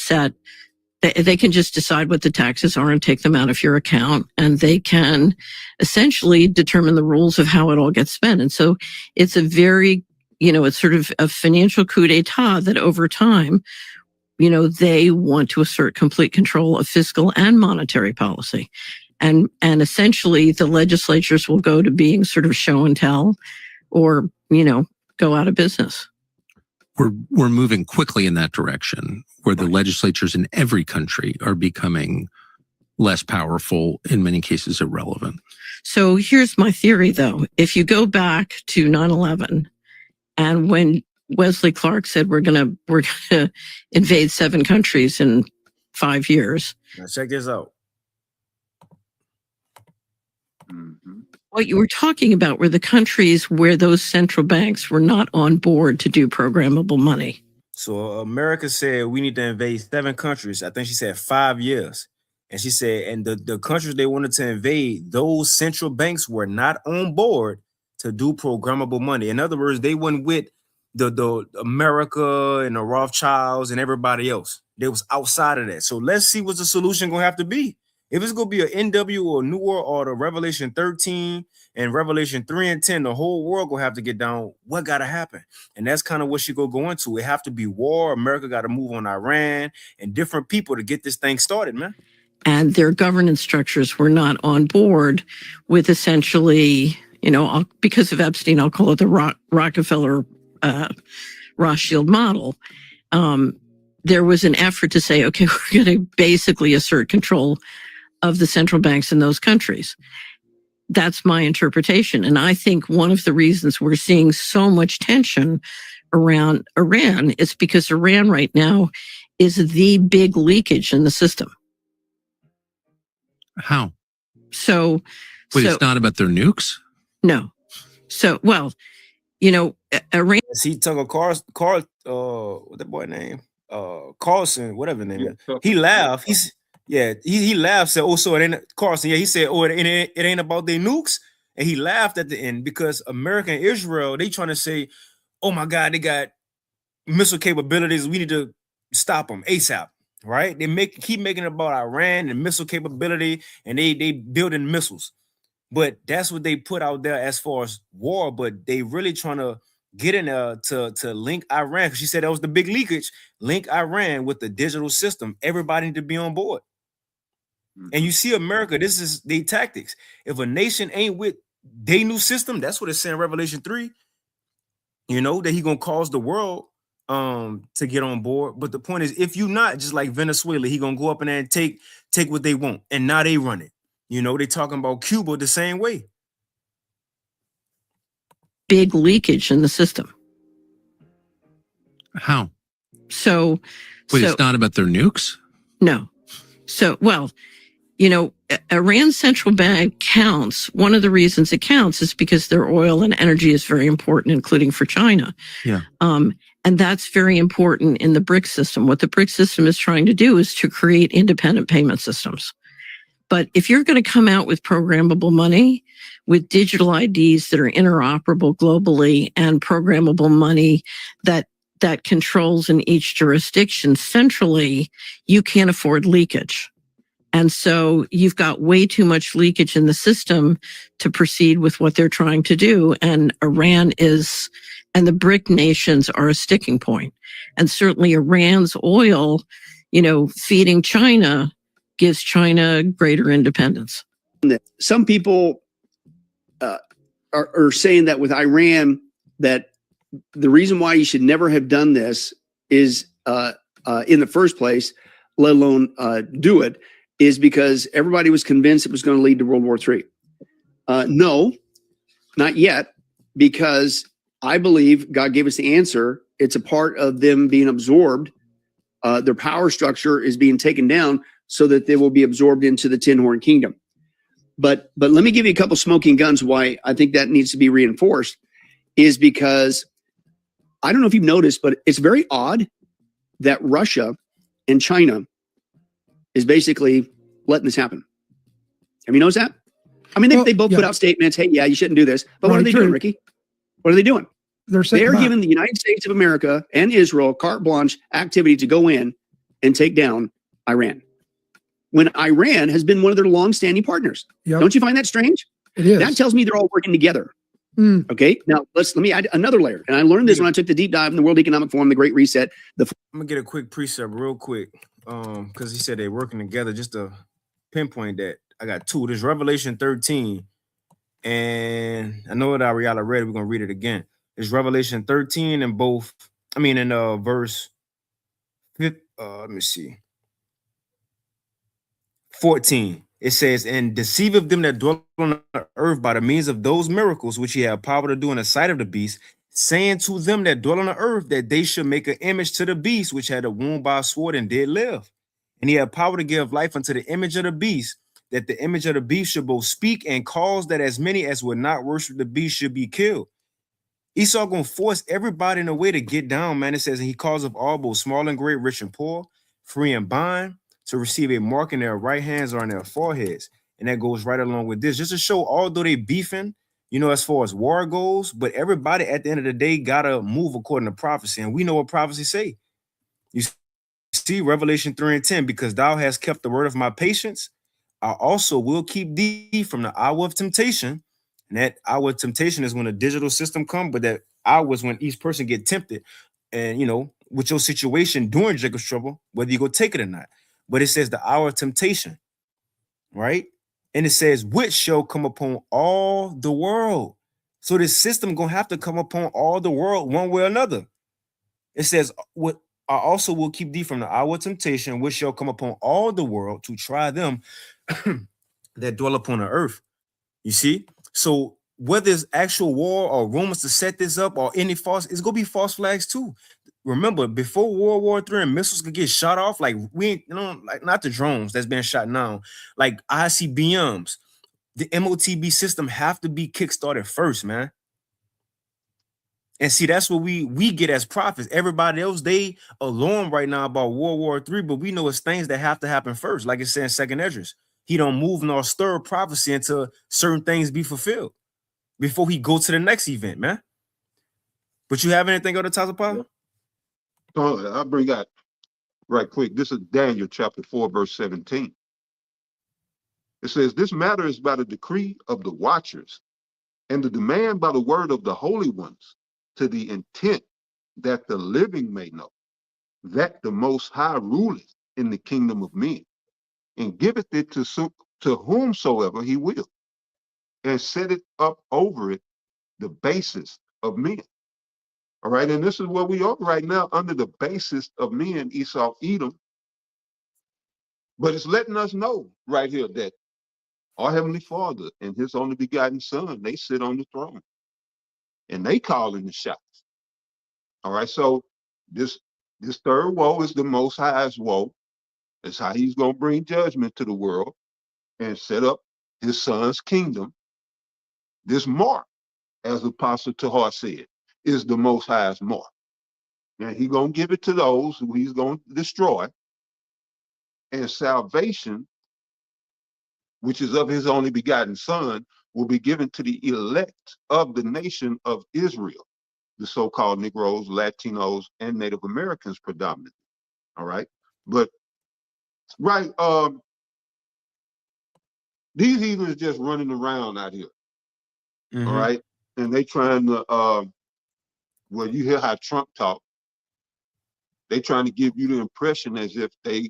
just decide what the taxes are and take them out of your account, and they can essentially determine the rules of how it all gets spent. And so it's a very, it's sort of a financial coup d'etat that over time, they want to assert complete control of fiscal and monetary policy. And essentially the legislatures will go to being sort of show and tell or, go out of business. We're moving quickly in that direction, where the legislatures in every country are becoming less powerful, in many cases irrelevant. So here's my theory, though. If you go back to 9/11, and when Wesley Clark said we're gonna invade 7 countries in 5 years. Now check this out. What you were talking about were the countries where those central banks were not on board to do programmable money. So America said we need to invade 7 countries. I think she said 5 years. And she said, and the countries they wanted to invade, those central banks were not on board to do programmable money. In other words, they went with the America and the Rothschilds and everybody else. They was outside of that. So let's see what the solution gonna have to be. If it's going to be an NW or New World Order, Revelation 13 and Revelation 3 and 10, the whole world going to have to get down. What got to happen? And that's kind of what she go into. It have to be war. America got to move on Iran and different people to get this thing started, man. And their governance structures were not on board with essentially, because of Epstein, I'll call it the Rockefeller Rothschild model. There was an effort to say, okay, we're going to basically assert control of the central banks in those countries. That's my interpretation. And I think one of the reasons we're seeing so much tension around Iran is because Iran right now is the big leakage in the system. How? So it's not about their nukes? No. So, well, Iran. See Tucker Carl, what that boy name? Carlson, whatever the name Yeah, is. Tucker. He laughed. He laughed, said, "Oh, so it ain't Carlson." Yeah, he said, "Oh, it ain't about their nukes." And he laughed at the end because America and Israel, they trying to say, "Oh my God, they got missile capabilities. We need to stop them ASAP." Right? They keep making it about Iran and missile capability, and they building missiles. But that's what they put out there as far as war. But they really trying to get in there to link Iran. Because she said that was the big leakage. Link Iran with the digital system. Everybody need to be on board. And you see America, this is their tactics. If a nation ain't with their new system, that's what it's saying in Revelation 3, that he gonna cause the world to get on board. But the point is, if you not, just like Venezuela, he gonna go up in there and take what they want. And now they run it. They talking about Cuba the same way. Big leakage in the system. How? So, Wait, it's not about their nukes? No. So, well, Iran's central bank counts. One of the reasons it counts is because their oil and energy is very important, including for China. Yeah. And that's very important in the BRICS system. What the BRICS system is trying to do is to create independent payment systems. But if you're going to come out with programmable money, with digital IDs that are interoperable globally and programmable money that controls in each jurisdiction centrally, you can't afford leakage. And so you've got way too much leakage in the system to proceed with what they're trying to do. And Iran and the BRIC nations are a sticking point. And certainly Iran's oil, feeding China gives China greater independence. Some people are saying that with Iran, that the reason why you should never have done this is in the first place, let alone do it, is because everybody was convinced it was going to lead to World War III. No, not yet, because I believe God gave us the answer. It's a part of them being absorbed. Their power structure is being taken down so that they will be absorbed into the Tin Horn Kingdom. But let me give you a couple smoking guns why I think that needs to be reinforced, is because I don't know if you've noticed, but it's very odd that Russia and China is basically letting this happen. Have you noticed that? I mean, they both put out statements, hey, yeah, you shouldn't do this. But what are they doing, Ricky? What are they doing? They're giving the United States of America and Israel carte blanche activity to go in and take down Iran, when Iran has been one of their longstanding partners. Yep. Don't you find that strange? It is. That tells me they're all working together. Okay, now let me add another layer. And I learned this when I took the deep dive in the World Economic Forum, the Great Reset. I'm gonna get a quick precept real quick, because he said they're working together. Just to pinpoint that, I got two. This Revelation 13, and I know that Ariella read it. We're gonna read it again. It's Revelation 13 in both. I mean, in verse 5, let me see, 14. It says, "And deceiveth them that dwell on the earth by the means of those miracles which he had power to do in the sight of the beast, saying to them that dwell on the earth that they should make an image to the beast which had a wound by a sword and did live. And he had power to give life unto the image of the beast, that the image of the beast should both speak and cause that as many as would not worship the beast should be killed." Esau gonna force everybody in a way to get down, man. It says, "And he calls of all, both small and great, rich and poor, free and bond, to receive a mark in their right hands or on their foreheads." And that goes right along with this, just to show, although they beefing, as far as war goes, but everybody at the end of the day gotta move according to prophecy. And we know what prophecy say. You see Revelation 3 and 10, "Because thou hast kept the word of my patience, I also will keep thee from the hour of temptation." And that hour of temptation is when a digital system comes, but that hour is when each person get tempted. And with your situation during Jacob's trouble, whether you go take it or not. But it says the hour of temptation, right? And it says, "which shall come upon all the world." So this system gonna have to come upon all the world one way or another. It says, "What I also will keep thee from the hour of temptation, which shall come upon all the world to try them that dwell upon the earth." You see? So whether it's actual war or rumors to set this up or any false, it's gonna be false flags too. Remember, before World War III and missiles could get shot off, like like not the drones that's been shot now, like ICBMs, the MOTB system have to be kickstarted first, man. And see, that's what we get as prophets. Everybody else, they alarmed right now about World War III, but we know it's things that have to happen first. Like it said in Second Esdras, he don't move nor stir prophecy until certain things be fulfilled before he go to the next event, man. But you have anything on the top of power? So I'll bring out right quick. This is Daniel chapter 4, verse 17. It says, this matter is by the decree of the watchers and the demand by the word of the holy ones, to the intent that the living may know that the Most High ruleth in the kingdom of men, and giveth it to whomsoever he will, and set it up over it the basis of men. All right, and this is where we are right now, under the basis of men, Esau, Edom. But it's letting us know right here that our Heavenly Father and his only begotten Son, they sit on the throne. And they calling the shots. All right, so this third woe is the Most High's woe. It's how he's going to bring judgment to the world and set up his Son's kingdom. This mark, as Apostle Tahar said, is the Most High's mark. And he's going to give it to those who he's going to destroy. And salvation, which is of his only begotten Son, will be given to the elect of the nation of Israel, the so-called Negroes, Latinos, and Native Americans predominantly. All right. But right, these heathens just running around out here. Mm-hmm. All right. And they trying to well, you hear how Trump talk. They trying to give you the impression as if they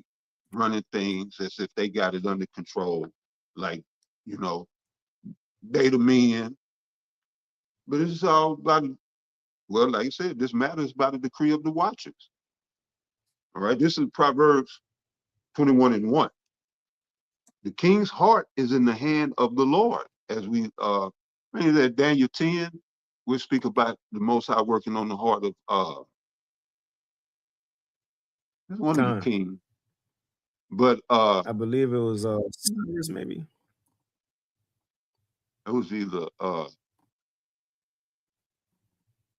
running things, as if they got it under control, like, you know, they the men. But it's all about, well, like I said, this matter is about the decree of the watchers. All right, this is Proverbs 21:1. The king's heart is in the hand of the Lord. As we read that Daniel 10, we'll speak about the Most High working on the heart of one of the kings. But I believe it was Cyrus, maybe. It was either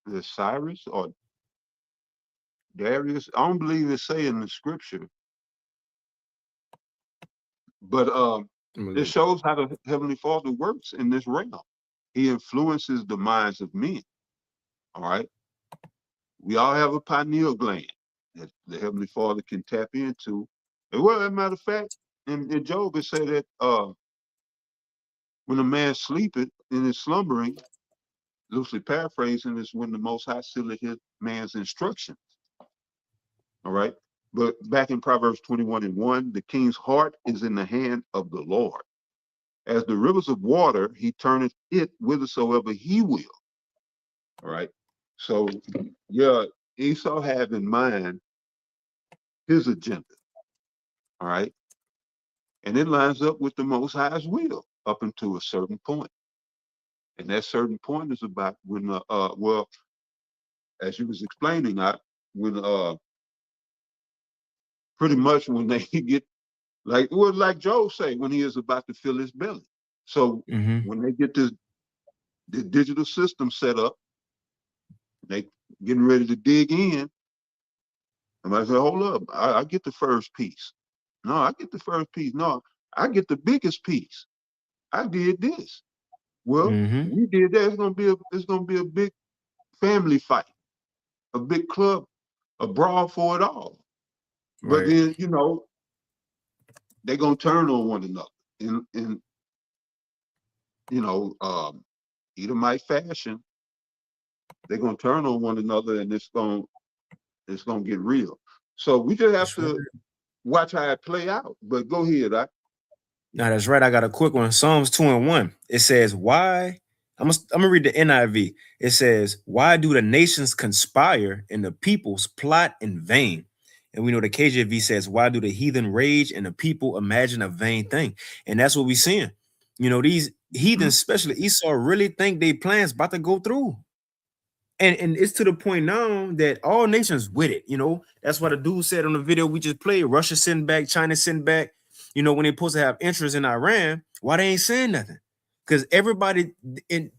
the Cyrus or Darius. I don't believe it say in the scripture. But it shows how the Heavenly Father works in this realm. He influences the minds of men. All right. We all have a pineal gland that the Heavenly Father can tap into. And well, as a matter of fact, in Job, it said that when a man sleepeth and is slumbering, loosely paraphrasing, is when the Most High sealeth his man's instructions. All right. But back in Proverbs 21:1, the king's heart is in the hand of the Lord. As the rivers of water, he turneth it whithersoever he will. All right. So, yeah, Esau have in mind his agenda. All right. And it lines up with the Most High's will up until a certain point. And that certain point is about when, well, as you was explaining, when pretty much when they get, like, well, like Job say, when he is about to fill his belly. So when they get the digital system set up, they getting ready to dig in. And I say, hold up, I get the first piece. No, I get the first piece. No, I get the biggest piece. I did this. Well, we did that. It's gonna be a big family fight, a big club, a brawl for it all. But then, you know, they're gonna turn on one another in you know, Edomite fashion. They're gonna turn on one another, and it's gonna get real. So we just have to watch how it play out. But go ahead, No, that's right. I got a quick one. Psalms 2:1. It says, "Why?" I'm gonna read the NIV. It says, "Why do the nations conspire and the peoples plot in vain?" And we know the KJV says, "Why do the heathen rage and the people imagine a vain thing?" And that's what we're seeing. You know, these heathens, especially Esau, really think they plans about to go through. And it's to the point now that all nations with it. You know, that's what the dude said on the video we just played. Russia sitting back, China sitting back. You know, when they're supposed to have interest in Iran, why they ain't saying nothing? Because everybody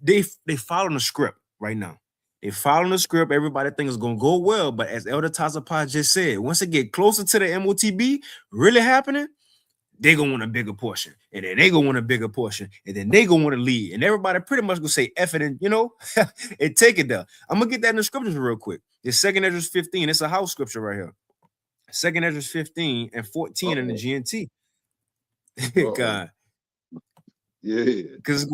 they following the script right now. They following the script. Everybody thinks it's gonna go well, but as Elder Tazapah just said, once it get closer to the MOTB really happening, they gonna want a bigger portion, and then they gonna want a bigger portion, and then they gonna want to lead, and everybody pretty much gonna say F it, and and take it there. I'm gonna get that in the scriptures real quick. It's 2 Ezra 15. It's a house scripture right here. 2 Ezra 15 and 14 in the GNT. God, yeah, because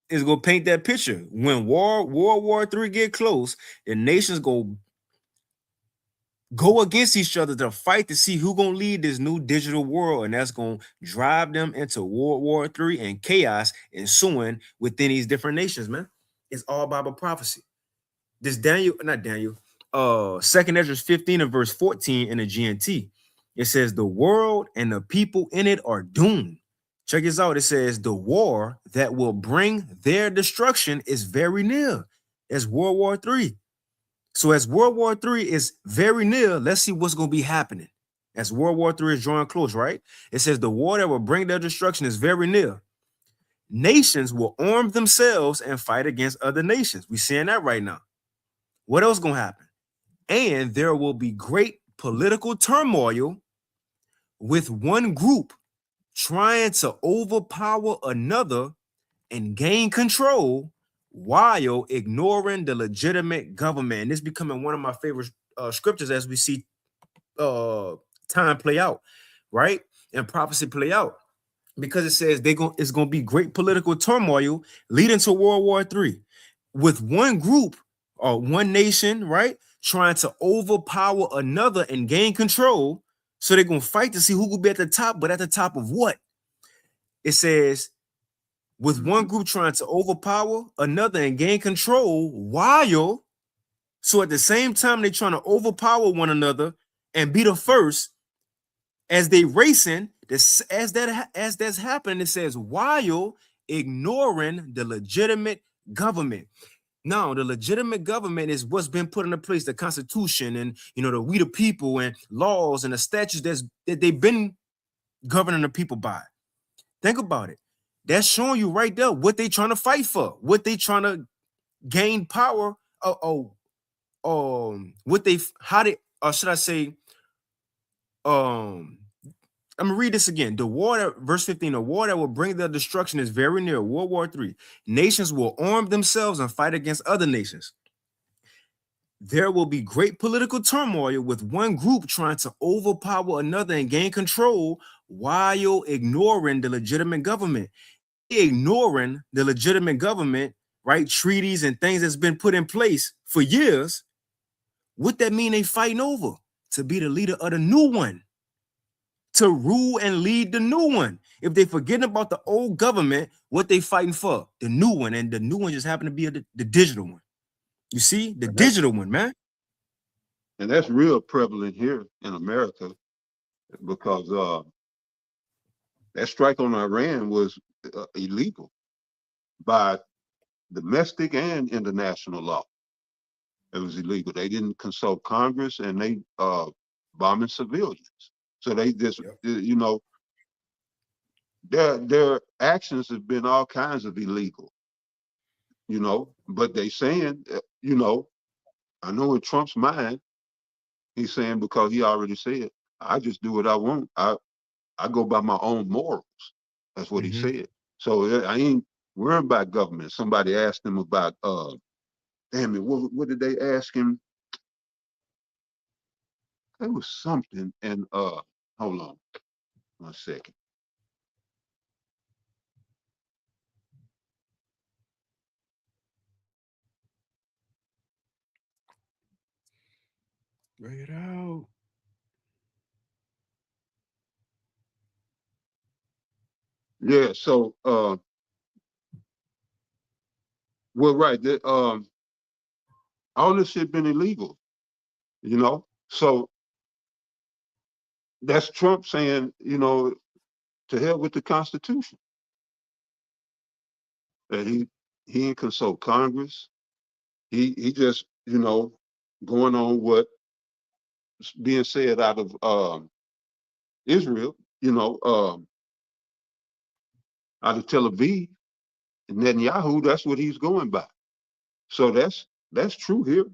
it's gonna paint that picture. When World War III get close, the nations go against each other to fight to see who gonna lead this new digital world, and that's gonna drive them into World War III and chaos ensuing within these different nations. Man, it's all Bible prophecy. This not Daniel. 2 Ezra 15 and verse 14 in the GNT. It says the world and the people in it are doomed. Check this out. It says the war that will bring their destruction is very near. It's World War III. So as World War III is very near, let's see what's going to be happening. As World War III is drawing close, right? It says the war that will bring their destruction is very near. Nations will arm themselves and fight against other nations. We're seeing that right now. What else going to happen? And there will be great political turmoil with one group trying to overpower another and gain control while ignoring the legitimate government. And this becoming one of my favorite scriptures as we see time play out, right? And prophecy play out. Because it says it's going to be great political turmoil leading to World War III with one group or one nation, right, trying to overpower another and gain control. So they're going to fight to see who will be at the top, but at the top of what? It says with one group trying to overpower another and gain control while, so at the same time they're trying to overpower one another and be the first as they racing, as that's happening, it says while ignoring the legitimate government. Now, the legitimate government is what's been put into place, the Constitution and the we the people and laws and the statutes that they've been governing the people by. Think about it. That's showing you right there what they trying to fight for, what they trying to gain power. I'm gonna read this again. The war, verse 15, the war that will bring their destruction is very near. World War III. Nations will arm themselves and fight against other nations. There will be great political turmoil with one group trying to overpower another and gain control while ignoring the legitimate government. Ignoring the legitimate government, right? Treaties and things that's been put in place for years. What that mean they fighting over? To be the leader of the new one. To rule and lead the new one. If they forgetting about the old government, what they fighting for? The new one, and the new one just happened to be the digital one. You see, the digital one, man. And that's real prevalent here in America because that strike on Iran was illegal by domestic and international law. It was illegal. They didn't consult Congress, and they bombing civilians. So they just, their actions have been all kinds of illegal, but they saying, I know in Trump's mind, he's saying because he already said, I just do what I want. I go by my own morals. That's what he said. So I ain't worrying about government. Somebody asked him about, damn it, what did they ask him? There was something, and hold on 1 second. Bring it out. Yeah, so well, right. All this shit been illegal, So that's Trump saying, to hell with the Constitution. And he didn't consult Congress. He just, going on what's being said out of Israel, out of Tel Aviv, and Netanyahu, that's what he's going by. So that's That's true here.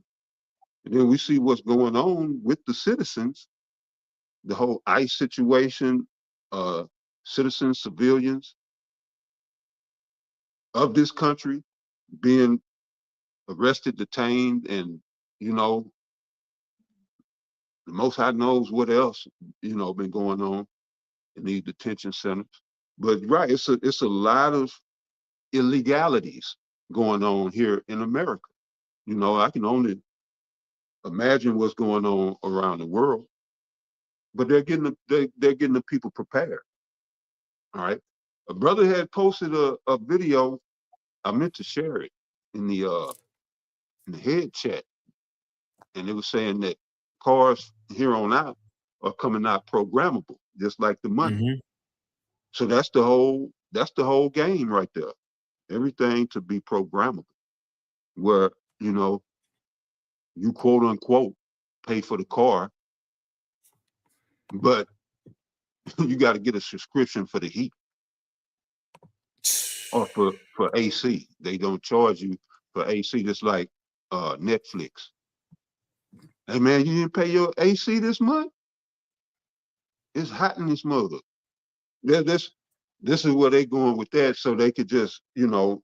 And then we see what's going on with the citizens, the whole ICE situation, citizens, civilians of this country being arrested, detained, and, you know, the Most High knows what else, you know, been going on in these detention centers. But right, it's a lot of illegalities going on here in America. You know, I can only imagine what's going on around the world, but they're getting the people prepared. All right. A brother had posted a video. I meant to share it in the head chat, and it was saying that cars here on out are coming out programmable, just like the money. Mm-hmm. So that's the whole game right there. Everything to be programmable, where, you know, you quote unquote pay for the car, but you got to get a subscription for the heat or for AC. They don't charge you for AC, just like Netflix. Hey man, you didn't pay your AC this month? It's hot in this mother. This is where they going with that, so they could just, you know,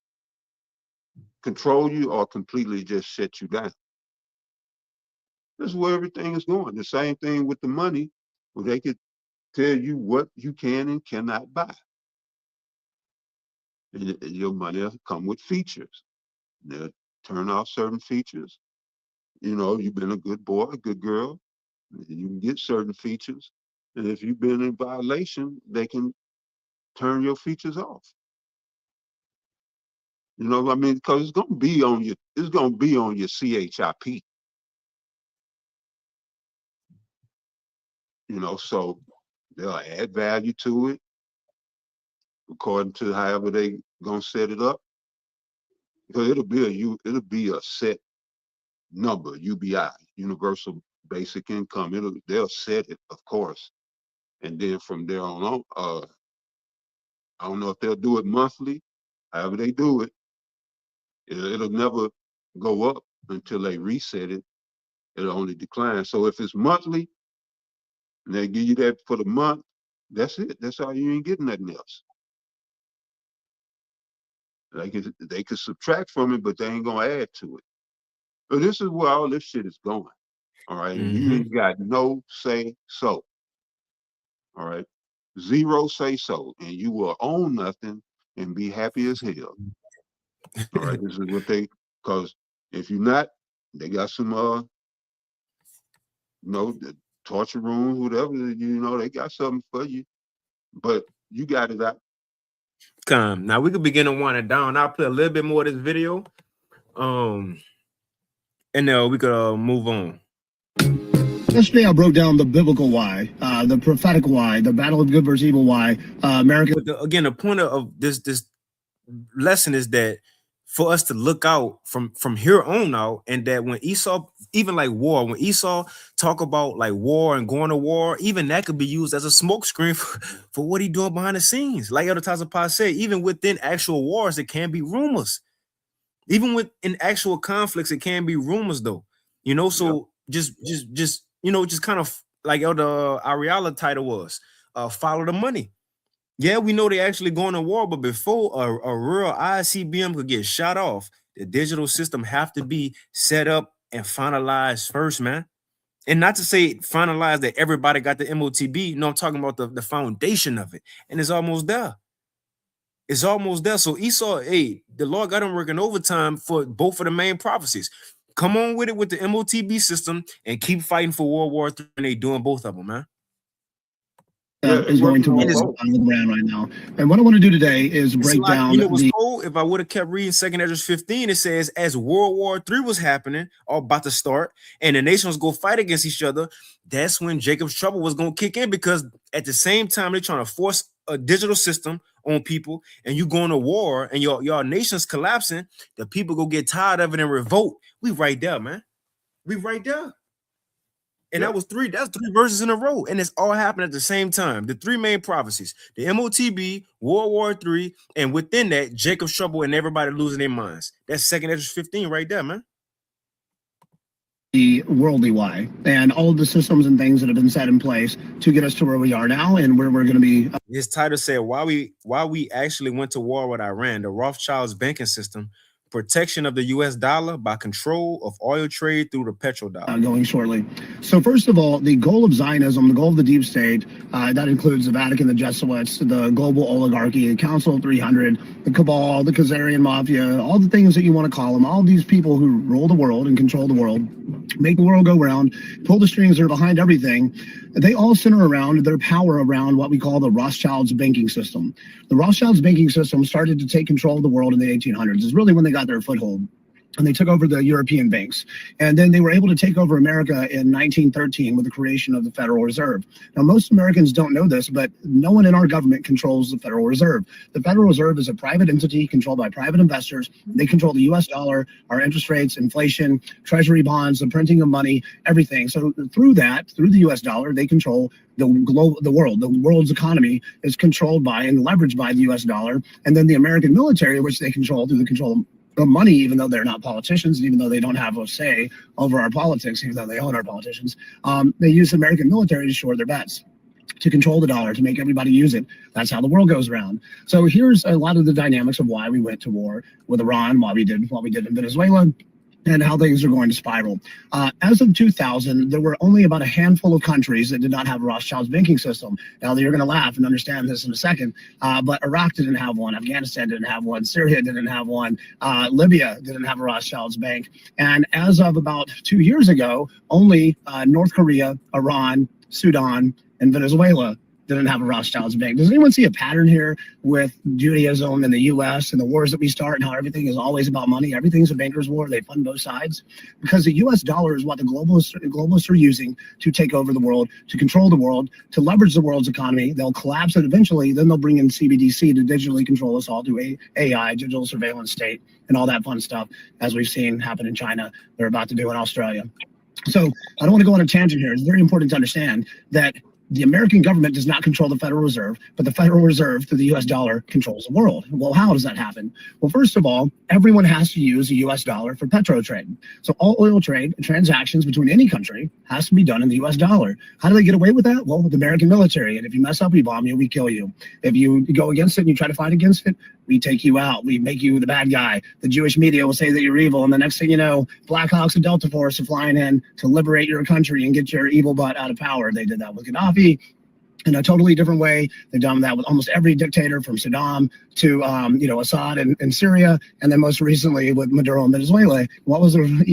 control you or completely just shut you down. This is where everything is going. The same thing with the money, where they could tell you what you can and cannot buy. And your money will come with features. They'll turn off certain features. You know, you've been a good boy, a good girl, you can get certain features. And if you've been in violation, they can turn your features off. You know what I mean? Because it's gonna be on your CHIP. You know, so they'll add value to it according to however they gonna set it up. Because it'll be a set number, UBI, Universal Basic Income. They'll set it, of course. And then from there on, I don't know if they'll do it monthly. However they do it, it'll never go up until they reset it. It'll only decline. So if it's monthly, and they give you that for the month, that's it. That's all. You ain't getting nothing else. They could subtract from it, but they ain't gonna add to it. But this is where all this shit is going. All right. And you ain't got no say so. All right. Zero say so. And you will own nothing and be happy as hell. All right. This is what because if you're not, they got some you know, the torture rooms, whatever, you know, they got something for you. But you got it out. Come now, we could begin to wind it down. I'll play a little bit more of this video. And then we could move on. Yesterday, I broke down the biblical why, the prophetic why, the battle of good versus evil why. America. But again, the point of this lesson is that for us to look out from here on out, and that when Esau, even like war, when Esau talk about like war and going to war, even that could be used as a smokescreen for what he doing behind the scenes. Like Elder Tazapah said, even within actual wars, it can be rumors. Even within actual conflicts, it can be rumors, though. You know, so just you know, just kind of like Elder Ariala title was, follow the money. Yeah, we know they actually going to war, but before a real ICBM could get shot off, the digital system have to be set up and finalized first, man. And not to say finalized that everybody got the MOTB. No, I'm talking about the foundation of it. And it's almost there. It's almost there. So Esau, hey, the Lord got him working overtime for both of the main prophecies. Come on with it with the MOTB system and keep fighting for World War III. And they doing both of them, man. Is going to roll on the ground right now. And what I want to do today is break down. You know what's cool? If I would have kept reading 2 Ezra 15, it says, as World War III was happening, or about to start, and the nations go fight against each other, that's when Jacob's trouble was going to kick in, because at the same time, they're trying to force a digital system on people, and you going to war, and your nation's collapsing, the people go get tired of it and revolt. We right there, man. We right there. And that's three verses in a row. And it's all happening at the same time. The three main prophecies, the MOTB, World War III, and within that, Jacob's trouble and everybody losing their minds. That's 2 Ezra 15 right there, man. the worldly why, and all of the systems and things that have been set in place to get us to where we are now and where we're going to be. His title said why we actually went to war with Iran, the Rothschilds banking system, protection of the US dollar by control of oil trade through the petrodollar. Going shortly. So first of all, the goal of Zionism, the goal of the deep state, that includes the Vatican, the Jesuits, the global oligarchy, the Council of 300, the cabal, the Khazarian mafia, all the things that you want to call them, all these people who rule the world and control the world, make the world go round, pull the strings that are behind everything. They all center around their power around what we call the Rothschilds banking system. The Rothschilds banking system started to take control of the world in the 1800s. Is really when they got their foothold. And they took over the European banks. And then they were able to take over America in 1913 with the creation of the Federal Reserve. Now, most Americans don't know this, but no one in our government controls the Federal Reserve. The Federal Reserve is a private entity controlled by private investors. They control the US dollar, our interest rates, inflation, treasury bonds, the printing of money, everything. So through that, through the US dollar, they control the world. The world's economy is controlled by and leveraged by the US dollar. And then the American military, which they control through the control of money, even though they're not politicians, and even though they don't have a say over our politics, even though they own our politicians, they use the American military to shore their bets, to control the dollar, to make everybody use it. That's how the world goes around. So here's a lot of the dynamics of why we went to war with Iran, why we did in Venezuela, and how things are going to spiral. As of 2000, there were only about a handful of countries that did not have a Rothschild's banking system. Now, you're going to laugh and understand this in a second, but Iraq didn't have one, Afghanistan didn't have one, Syria didn't have one, Libya didn't have a Rothschild's bank. And as of about 2 years ago, only North Korea, Iran, Sudan, and Venezuela didn't have a Rothschild's bank. Does anyone see a pattern here with Judaism in the U.S. and the wars that we start and how everything is always about money? Everything's a banker's war. They fund both sides because the U.S. dollar is what the globalists are using to take over the world, to control the world, to leverage the world's economy. They'll collapse it eventually. Then they'll bring in CBDC to digitally control us all through AI, digital surveillance state, and all that fun stuff, as we've seen happen in China. They're about to do in Australia. So I don't want to go on a tangent here. It's very important to understand that the American government does not control the Federal Reserve, but the Federal Reserve through the US dollar controls the world. Well, how does that happen? Well, first of all, everyone has to use the US dollar for petro trade. So all oil trade transactions between any country has to be done in the US dollar. How do they get away with that? Well, with the American military. And if you mess up, we bomb you, we kill you. If you go against it and you try to fight against it, we take you out. We make you the bad guy. The Jewish media will say that you're evil. And the next thing you know, Blackhawks and Delta Force are flying in to liberate your country and get your evil butt out of power. They did that with Gaddafi in a totally different way. They've done that with almost every dictator from Saddam to, Assad in Syria. And then most recently with Maduro in Venezuela. What was the,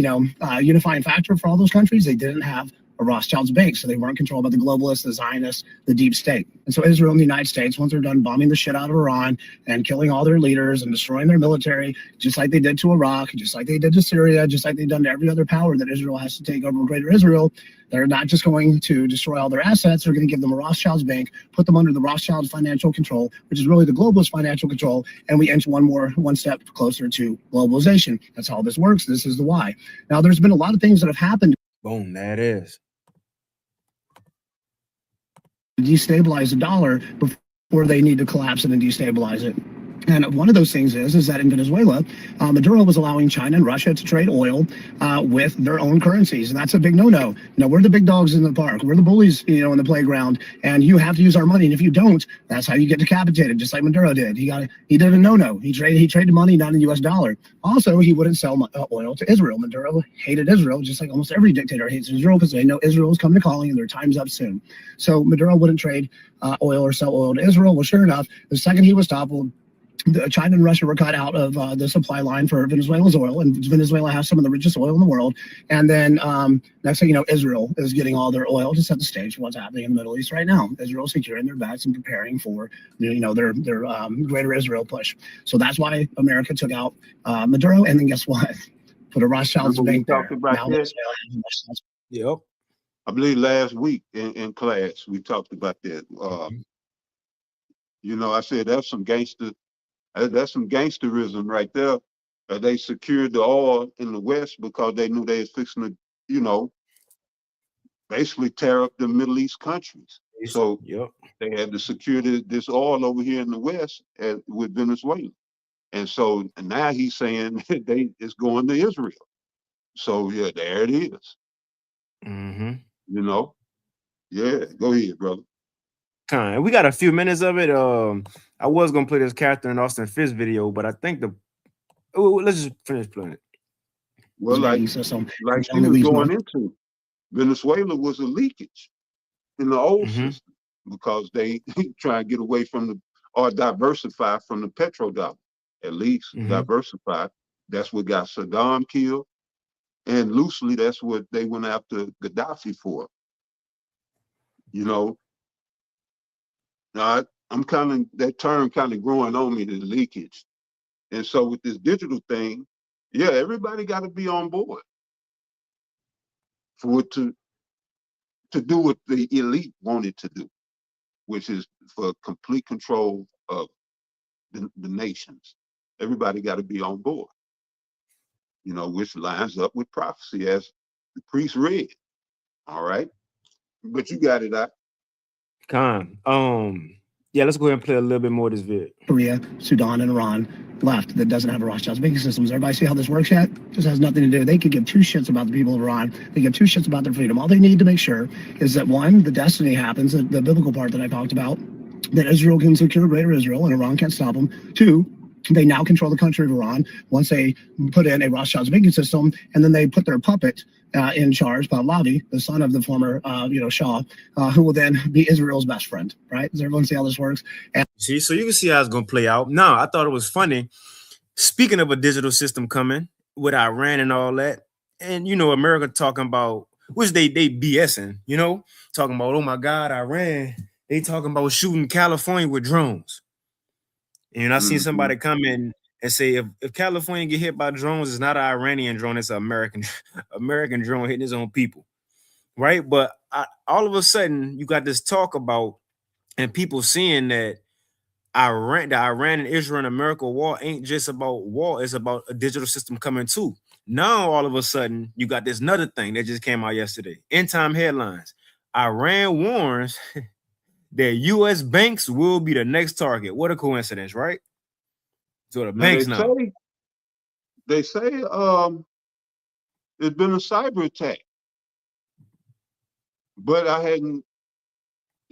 unifying factor for all those countries? They didn't have a Rothschild's bank, so they weren't controlled by the globalists, the Zionists, the deep state. And so Israel and the United States, once they're done bombing the shit out of Iran and killing all their leaders and destroying their military, just like they did to Iraq, just like they did to Syria, just like they've done to every other power that Israel has to take over Greater Israel, they're not just going to destroy all their assets, they're going to give them a Rothschild's bank, put them under the Rothschild's financial control, which is really the globalist financial control, and we inch one step closer to globalization. That's how this works. This is the why. Now, there's been a lot of things that have happened. Boom, that is. Destabilize the dollar before they need to collapse it and destabilize it. And one of those things is that in Venezuela, Maduro was allowing China and Russia to trade oil with their own currencies. And that's a big no-no. We're the big dogs in the park. We're the bullies, in the playground. And you have to use our money. And if you don't, that's how you get decapitated, just like Maduro did. He did a no-no. He traded money, not in US dollar. Also, he wouldn't sell oil to Israel. Maduro hated Israel, just like almost every dictator hates Israel, because they know Israel is coming to calling and their time's up soon. So Maduro wouldn't trade oil or sell oil to Israel. Well, sure enough, the second he was toppled, China and Russia were cut out of the supply line for Venezuela's oil, and Venezuela has some of the richest oil in the world. And then next thing you know, Israel is getting all their oil to set the stage for what's happening in the Middle East right now. Israel securing their bets and preparing for their Greater Israel push. So that's why America took out Maduro, and then guess what? Put a Rothschild's bank there. Yep. I believe last week in class we talked about that. I said that's some gangsterism right there. They secured the oil in the West because they knew they was fixing to, basically tear up the Middle East countries. So they had to secure this oil over here in the West with Venezuela. And so now he's saying it's going to Israel. So yeah, there it is. Mm-hmm. You know? Yeah, go ahead, brother. Kind. We got a few minutes of it. I was gonna play this Catherine Austin Fitz video, but I think let's just finish playing it. Well, like she was going into, Venezuela was a leakage in the old system because they try and get away from or diversify from the petrodollar, at least diversify. That's what got Saddam killed. And loosely, that's what they went after Gaddafi for. You know, now I'm kind of, that term kind of growing on me, the leakage. And so with this digital thing, yeah, everybody got to be on board for it to do what the elite wanted to do, which is for complete control of the nations. Everybody got to be on board, you know, which lines up with prophecy as the priest read. All right. But you got it out. Yeah, let's go ahead and play a little bit more of this vid. Korea, Sudan, and Iran left that doesn't have a Rothschild's banking systems. Everybody see how this works yet? Just has nothing to do. They could give two shits about the people of Iran. They give two shits about their freedom. All they need to make sure is that one, the destiny happens, the biblical part that I talked about, that Israel can secure greater Israel and Iran can't stop them. Two, they now control the country of Iran once they put in a Rothschild's banking system, and then they put their puppet in charge, Pahlavi, the son of the former, Shah, who will then be Israel's best friend. Right? Does everyone see how this works? And see, so you can see how it's going to play out. Now, I thought it was funny. Speaking of a digital system coming with Iran and all that, and you know, America talking about, which they BSing, you know, talking about, oh my God, Iran, they talking about shooting California with drones. And I seen somebody come in and say, if California get hit by drones, it's not an Iranian drone, it's an American drone hitting his own people, right? But all of a sudden, you got this talk about, and people seeing that the Iran and Israel and America war ain't just about war, it's about a digital system coming too. Now, all of a sudden, you got this another thing that just came out yesterday. End time headlines. Iran warns that U.S. banks will be the next target. What a coincidence, right? So the banks now. They say it's been a cyber attack. But I hadn't,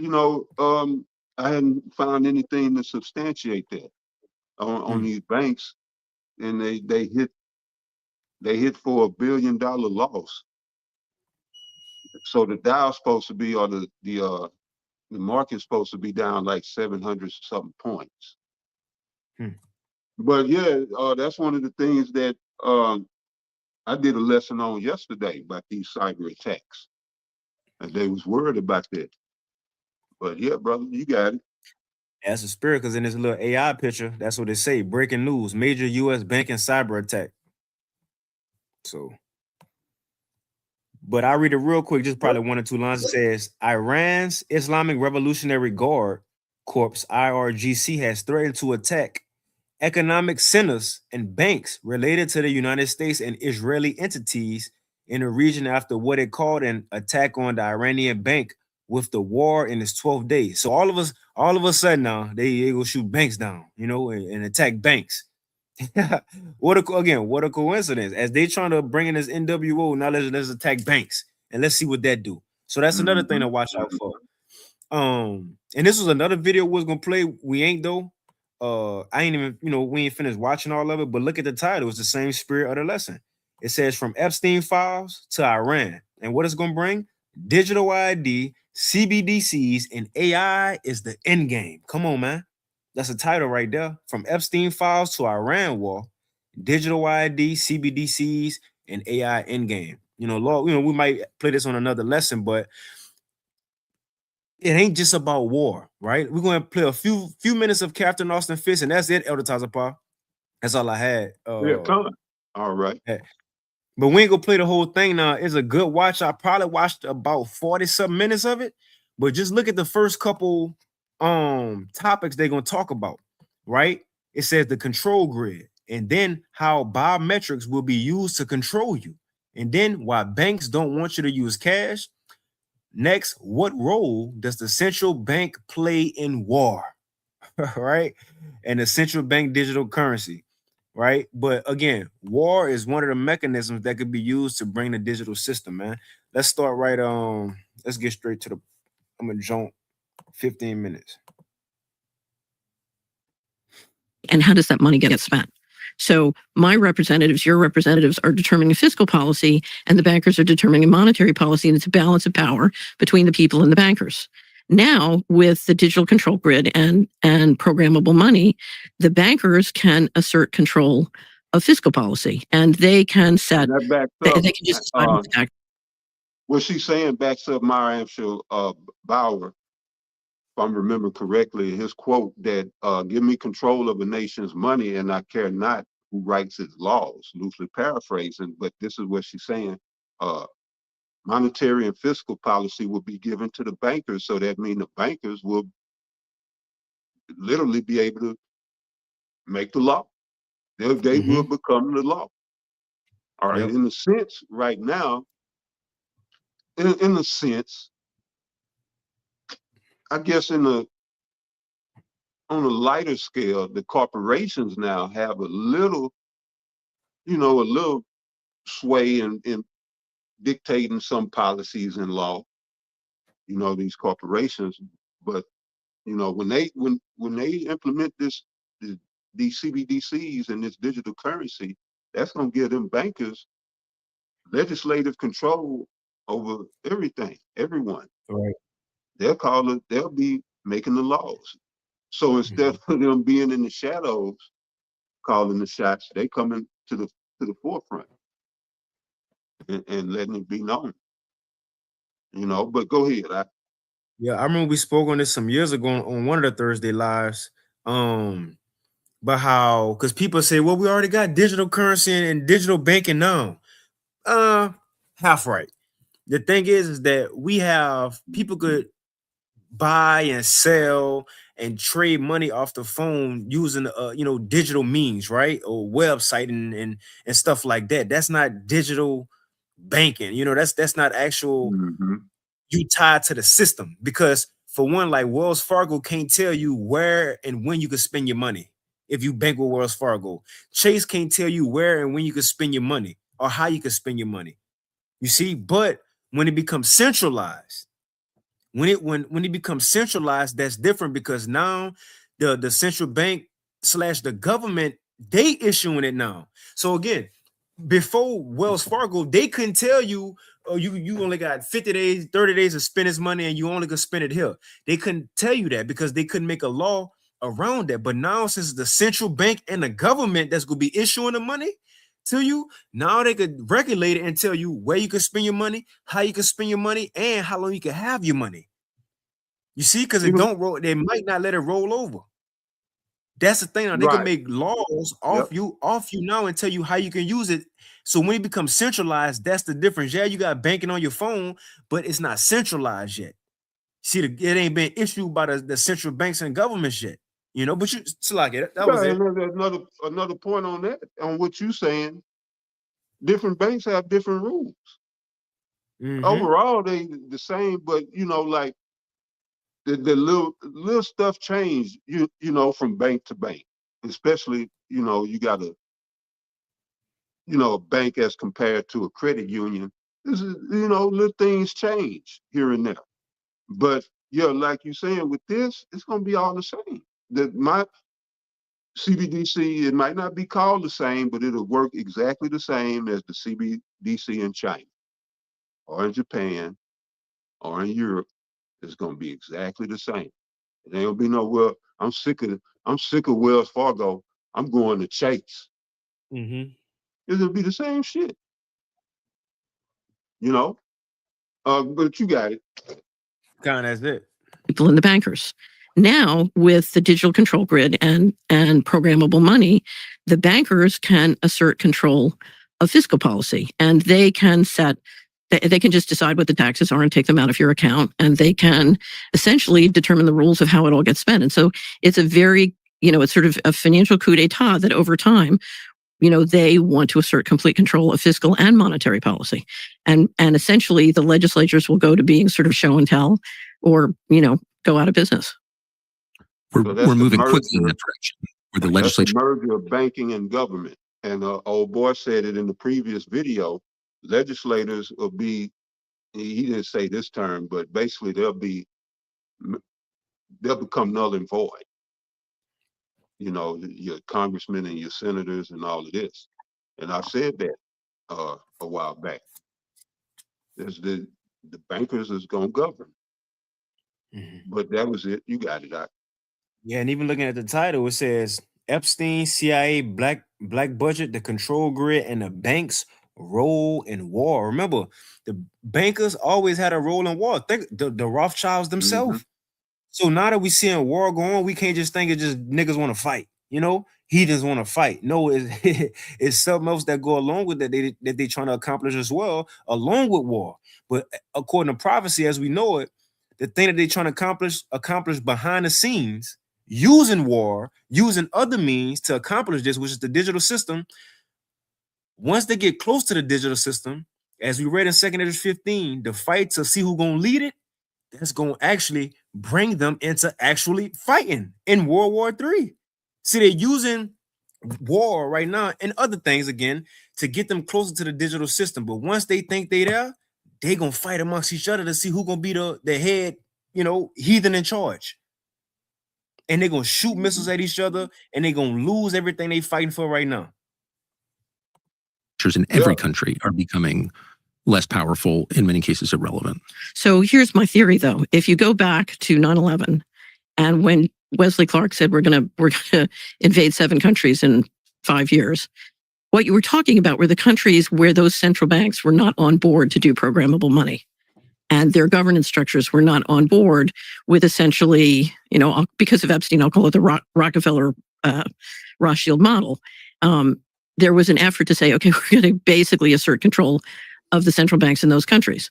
I hadn't found anything to substantiate that on these banks, and they hit for $1 billion loss. So the Dow's supposed to be, or the market's supposed to be down like 700 something points. But yeah, that's one of the things that I did a lesson on yesterday about these cyber attacks, and they was worried about that. But yeah, brother, you got it. That's a spirit, because in this little AI picture, that's what they say. Breaking news: major U.S. banking cyber attack. So, but I read it real quick, just probably 1 or 2 lines. It says, Iran's Islamic Revolutionary Guard Corps, IRGC, has threatened to attack economic centers and banks related to the United States and Israeli entities in the region after what it called an attack on the Iranian bank with the war in its 12th day. So all of a sudden now they go shoot banks down, you know, and attack banks. What a coincidence. As they trying to bring in this NWO, now let's attack banks and let's see what that do. So that's another thing to watch out for. And this was another video we was gonna play. We ain't though. I ain't even, we ain't finished watching all of it, but look at the title. It's the same spirit of the lesson. It says from Epstein files to Iran. And what it's gonna bring? Digital ID, CBDCs, and AI is the end game. Come on, man. That's a title right there. From Epstein files to Iran war, digital ID, CBDCs, and AI end game. Lord, we might play this on another lesson, but it ain't just about war, right? We're going to play a few minutes of Captain Austin Fitz, and that's it, Elder Tazapar. That's all I had. Come. All right. But we ain't gonna play the whole thing now. It's a good watch. I probably watched about 40-some minutes of it, but just look at the first couple topics they're gonna talk about, right? It says the control grid, and then how biometrics will be used to control you, and then why banks don't want you to use cash. Next, what role does the central bank play in war? Right? And the central bank digital currency, right? But again, war is one of the mechanisms that could be used to bring the digital system, man. Let's start right let's get straight to the I'm gonna jump 15 minutes. And how does that money get spent? So my representatives, your representatives are determining fiscal policy, and the bankers are determining monetary policy, and it's a balance of power between the people and the bankers. Now, with the digital control grid and programmable money, the bankers can assert control of fiscal policy, and they can set. And that backs up, They can just decide what the tax. what she's saying backs up Mara Amschel Bauer, if I'm remembering correctly, his quote that give me control of a nation's money and I care not who writes its laws, loosely paraphrasing, but this is what she's saying. Monetary and fiscal policy will be given to the bankers, so that means the bankers will literally be able to make the law. They will become the law. All right, in a sense, right now, in a sense, I guess on a lighter scale, the corporations now have a little sway in dictating some policies and law, these corporations. But, when they implement these CBDCs and this digital currency, that's going to give them bankers legislative control over everything, everyone. Right. They'll be making the laws. So instead of them being in the shadows, calling the shots, they coming to the forefront and letting it be known. But go ahead. I remember we spoke on this some years ago on one of the Thursday lives. But how, because people say, well, we already got digital currency and digital banking now. Half right. The thing is that we have people could buy and sell and trade money off the phone using digital means, right? Or website and stuff like that. That's not digital banking. That's not actual you tied to the system, because for one, like Wells Fargo can't tell you where and when you can spend your money. If you bank with Wells Fargo, Chase can't tell you where and when you can spend your money or how you can spend your money. You see, but when it becomes centralized, when it becomes centralized, that's different, because now the central bank / the government, they issuing it now. So again, before Wells Fargo, they couldn't tell you, oh, you only got 50 days, 30 days to spend this money and you only could spend it here. They couldn't tell you that because they couldn't make a law around that. But now, since the central bank and the government that's going to be issuing the money to you, now they could regulate it and tell you where you can spend your money, how you can spend your money, and how long you can have your money. You see, because it don't roll, they might not let it roll over. That's the thing. Now they can make laws off you now and tell you how you can use it. So when it becomes centralized, that's the difference. Yeah, you got banking on your phone, but it's not centralized yet. See, it ain't been issued by the central banks and governments yet. But it's like it. That was it. Another point on that, on what you're saying. Different banks have different rules. Overall, they the same, but like the little stuff changed. From bank to bank, especially you got a bank as compared to a credit union. This is little things change here and there, but like you're saying, with this, it's gonna be all the same. My CBDC, it might not be called the same, but it'll work exactly the same as the CBDC in China or in Japan or in Europe. It's gonna be exactly the same. It ain't gonna be no, well, I'm sick of Wells Fargo, I'm going to Chase. It's gonna be the same shit. But you got it. Kind of, that's it. People and the bankers. Now, with the digital control grid and programmable money, the bankers can assert control of fiscal policy, and they can just decide what the taxes are and take them out of your account, and they can essentially determine the rules of how it all gets spent. And so it's a very, it's sort of a financial coup d'etat that over time, they want to assert complete control of fiscal and monetary policy. And essentially the legislatures will go to being sort of show and tell, or, go out of business. We're moving quickly in that direction. where the That's legislature. the merger of banking and government. And old boy said it in the previous video. Legislators will be, he didn't say this term, but basically they'll become null and void. You know, your congressmen and your senators and all of this. And I said that a while back. There's the bankers is gonna govern. But that was it. You got it out. Yeah, and even looking at the title, it says Epstein, CIA, black budget, the control grid, and the bank's role in war. Remember, the bankers always had a role in war. Think the Rothschilds themselves. So now that we seeing war going on, we can't just think it just niggas want to fight. You know, he just want to fight. No, it's something else that go along with that they trying to accomplish as well, along with war. But according to prophecy, as we know it, the thing that they trying to accomplish behind the scenes, using war, using other means to accomplish this, which is the digital system. Once they get close to the digital system, as we read in 2nd Ezra 15, the fight to see who's gonna lead it, that's gonna actually bring them into actually fighting in World War III. See, they're using war right now and other things again to get them closer to the digital system. But once they think they're there, they're gonna fight amongst each other to see who's gonna be the head, heathen in charge. And they're gonna shoot missiles at each other, and they're gonna lose everything they fighting for right now. In every country are becoming less powerful, in many cases irrelevant. So here's my theory, though. If you go back to 9/11, and when Wesley Clark said we're gonna invade 7 countries in 5 years, what you were talking about were the countries where those central banks were not on board to do programmable money, and their governance structures were not on board with essentially, because of Epstein, I'll call it the Rockefeller Rothschild model. There was an effort to say, okay, we're going to basically assert control of the central banks in those countries.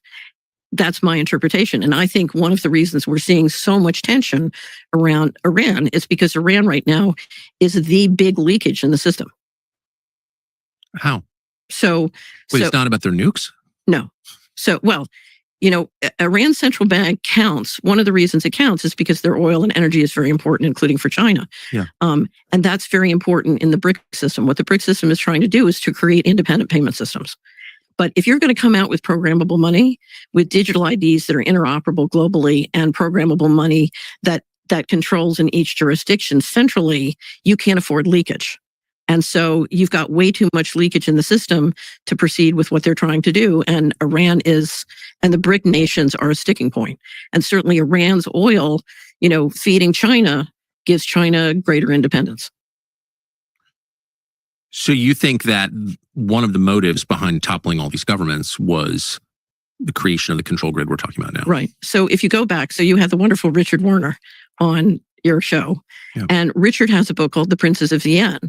That's my interpretation. And I think one of the reasons we're seeing so much tension around Iran is because Iran right now is the big leakage in the system. How? So it's not about their nukes? No. So, Iran's central bank counts. One of the reasons it counts is because their oil and energy is very important, including for China. Yeah. And that's very important in the BRIC system. What the BRIC system is trying to do is to create independent payment systems. But if you're going to come out with programmable money, with digital IDs that are interoperable globally, and programmable money that controls in each jurisdiction centrally, you can't afford leakage. And so you've got way too much leakage in the system to proceed with what they're trying to do. And Iran and the BRIC nations are a sticking point. And certainly Iran's oil, feeding China gives China greater independence. So you think that one of the motives behind toppling all these governments was the creation of the control grid we're talking about now? Right. So if you go back, so you had the wonderful Richard Werner on your show. Yeah. And Richard has a book called The Princes of Yen,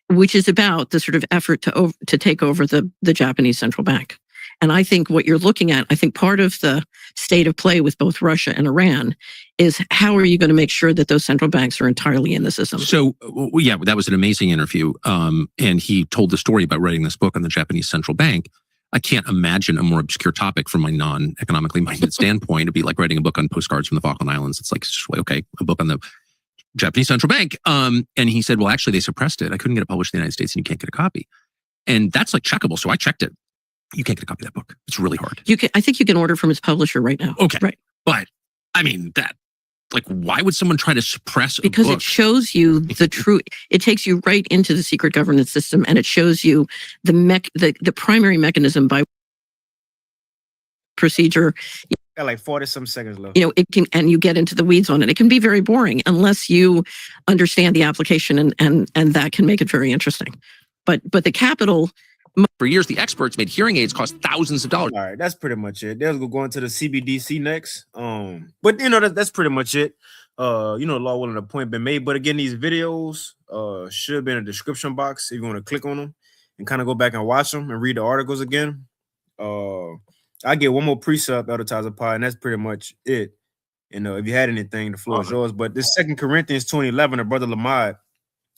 which is about the sort of effort to take over the Japanese central bank. And I think what you're looking at, I think part of the state of play with both Russia and Iran is how are you going to make sure that those central banks are entirely in the system? So, yeah, that was an amazing interview. And he told the story about writing this book on the Japanese central bank. I can't imagine a more obscure topic from my non-economically minded standpoint. It'd be like writing a book on postcards from the Falkland Islands. It's like, okay, a book on the Japanese central bank. And he said, well, actually, they suppressed it. I couldn't get it published in the United States, and you can't get a copy. And that's like checkable. So I checked it. You can't get a copy of that book. It's really hard. I think you can order from its publisher right now. Okay. Right. But I mean, why would someone try to suppress a because book? It shows you the true, it takes you right into the secret governance system, and it shows you the primary mechanism by procedure. Got like 40-some seconds left. It can, and you get into the weeds on it. It can be very boring unless you understand the application, and that can make it very interesting. But the capital. For years, the experts made hearing aids cost thousands of dollars. All right, that's pretty much it. They'll go into the CBDC next. But that's pretty much it. Law willing, a point been made. But again, these videos should be in the description box if you want to click on them and kind of go back and watch them and read the articles again. I get one more precept, Advertiser Pod, and that's pretty much it. If you had anything, the floor is yours. But this 2 Corinthians 20:11, the brother Lamad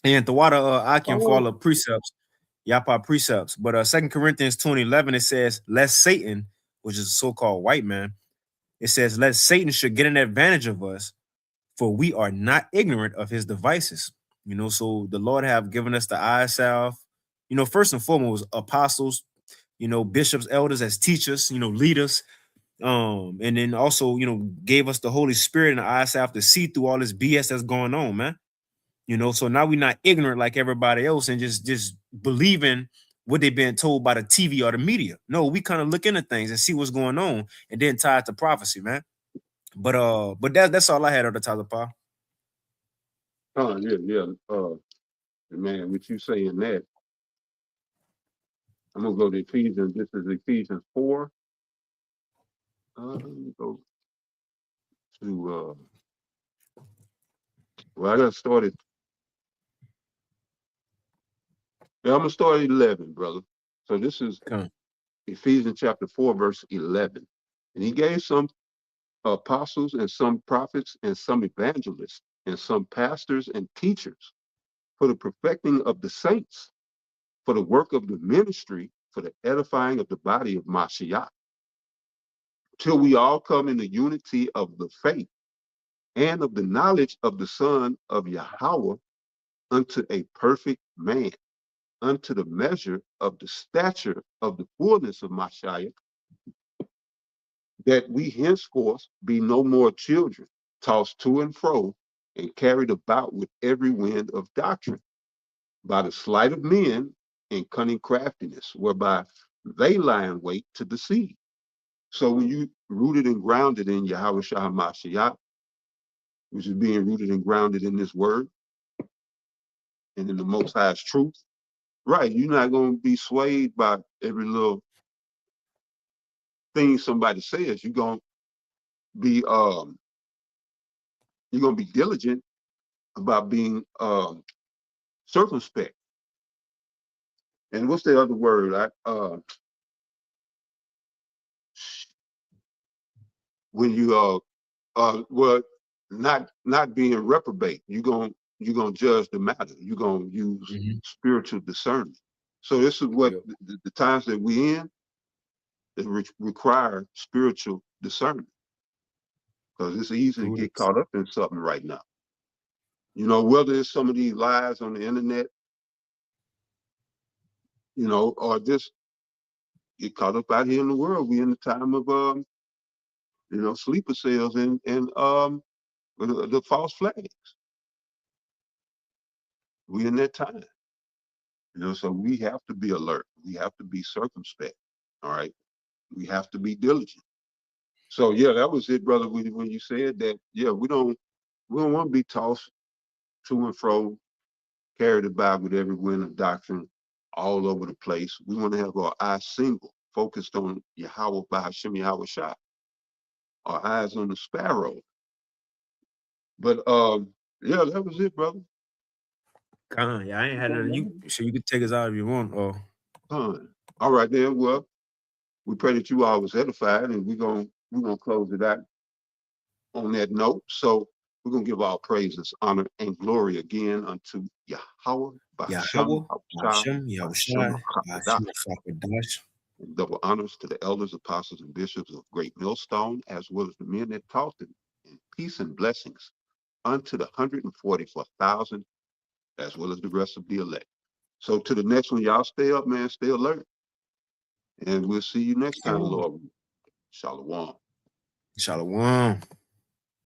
and Tawada Akim for all the precepts. Yapa precepts. But 2 Corinthians 20:11, it says, lest Satan, which is a so-called white man, it says, lest Satan should get an advantage of us, for we are not ignorant of his devices. You know, so the Lord have given us the eye salve. You know, first and foremost, apostles, you know, bishops, elders as teachers, you know, leaders. And then also, you know, gave us the Holy Spirit and the eye salve to see through all this BS that's going on, man. You know, so now we're not ignorant like everybody else and just believing what they've been told by the TV or the media. No, we kind of look into things and see what's going on and then tie it to prophecy, man. But that's all I had on the Tyler Paul. Yeah. Man, with you saying that, I'm gonna go to Ephesians. This is Ephesians 4. Let me go to well, I got started. Yeah, I'm gonna start at 11, brother. So this is Ephesians chapter 4, verse 11. And he gave some apostles and some prophets and some evangelists and some pastors and teachers for the perfecting of the saints, for the work of the ministry, for the edifying of the body of Mashiach, till we all come in the unity of the faith and of the knowledge of the Son of Yahweh, unto a perfect man, unto the measure of the stature of the fullness of Mashiach, that we henceforth be no more children, tossed to and fro, and carried about with every wind of doctrine, by the sleight of men and cunning craftiness, whereby they lie in wait to deceive. So when you rooted and grounded in Yahweh Shah Mashiach, which is being rooted and grounded in this word and in the Most High's truth, right? You're not going to be swayed by every little thing somebody says. You're going to be diligent about being circumspect. And what's the other word? When you well, not being reprobate, you're gonna judge the matter. You're gonna use spiritual discernment. So this is what the times that we in, that require spiritual discernment, because it's easy to get caught up in something right now. You know, whether it's some of these lies on the internet, you know, or just get caught up out here in the world. We in the time of you know, sleeper cells and the false flags. We in that time. You know, so we have to be alert. We have to be circumspect. All right. We have to be diligent. So yeah, that was it, brother. When you said that, yeah, we don't want to be tossed to and fro, carried about with every wind of doctrine all over the place. We want to have our eyes single, focused on Yahweh by Hashem Yahweh Shah. Our eyes on the sparrow. But yeah, that was it, brother. Yeah, I ain't had nothing. So you could take us out if you want. All right then. Well, we pray that you all was edified, and we're gonna close it out on that note. So we're gonna give all praises, honor, and glory again unto Yahweh, and double honors to the elders, apostles, and bishops of Great Millstone, as well as the men that taught them, and peace and blessings unto the 144,000, as well as the rest of the elect. So to the next one, y'all stay up, man, stay alert. And we'll see you next time, Lord. Shalom. Shalom.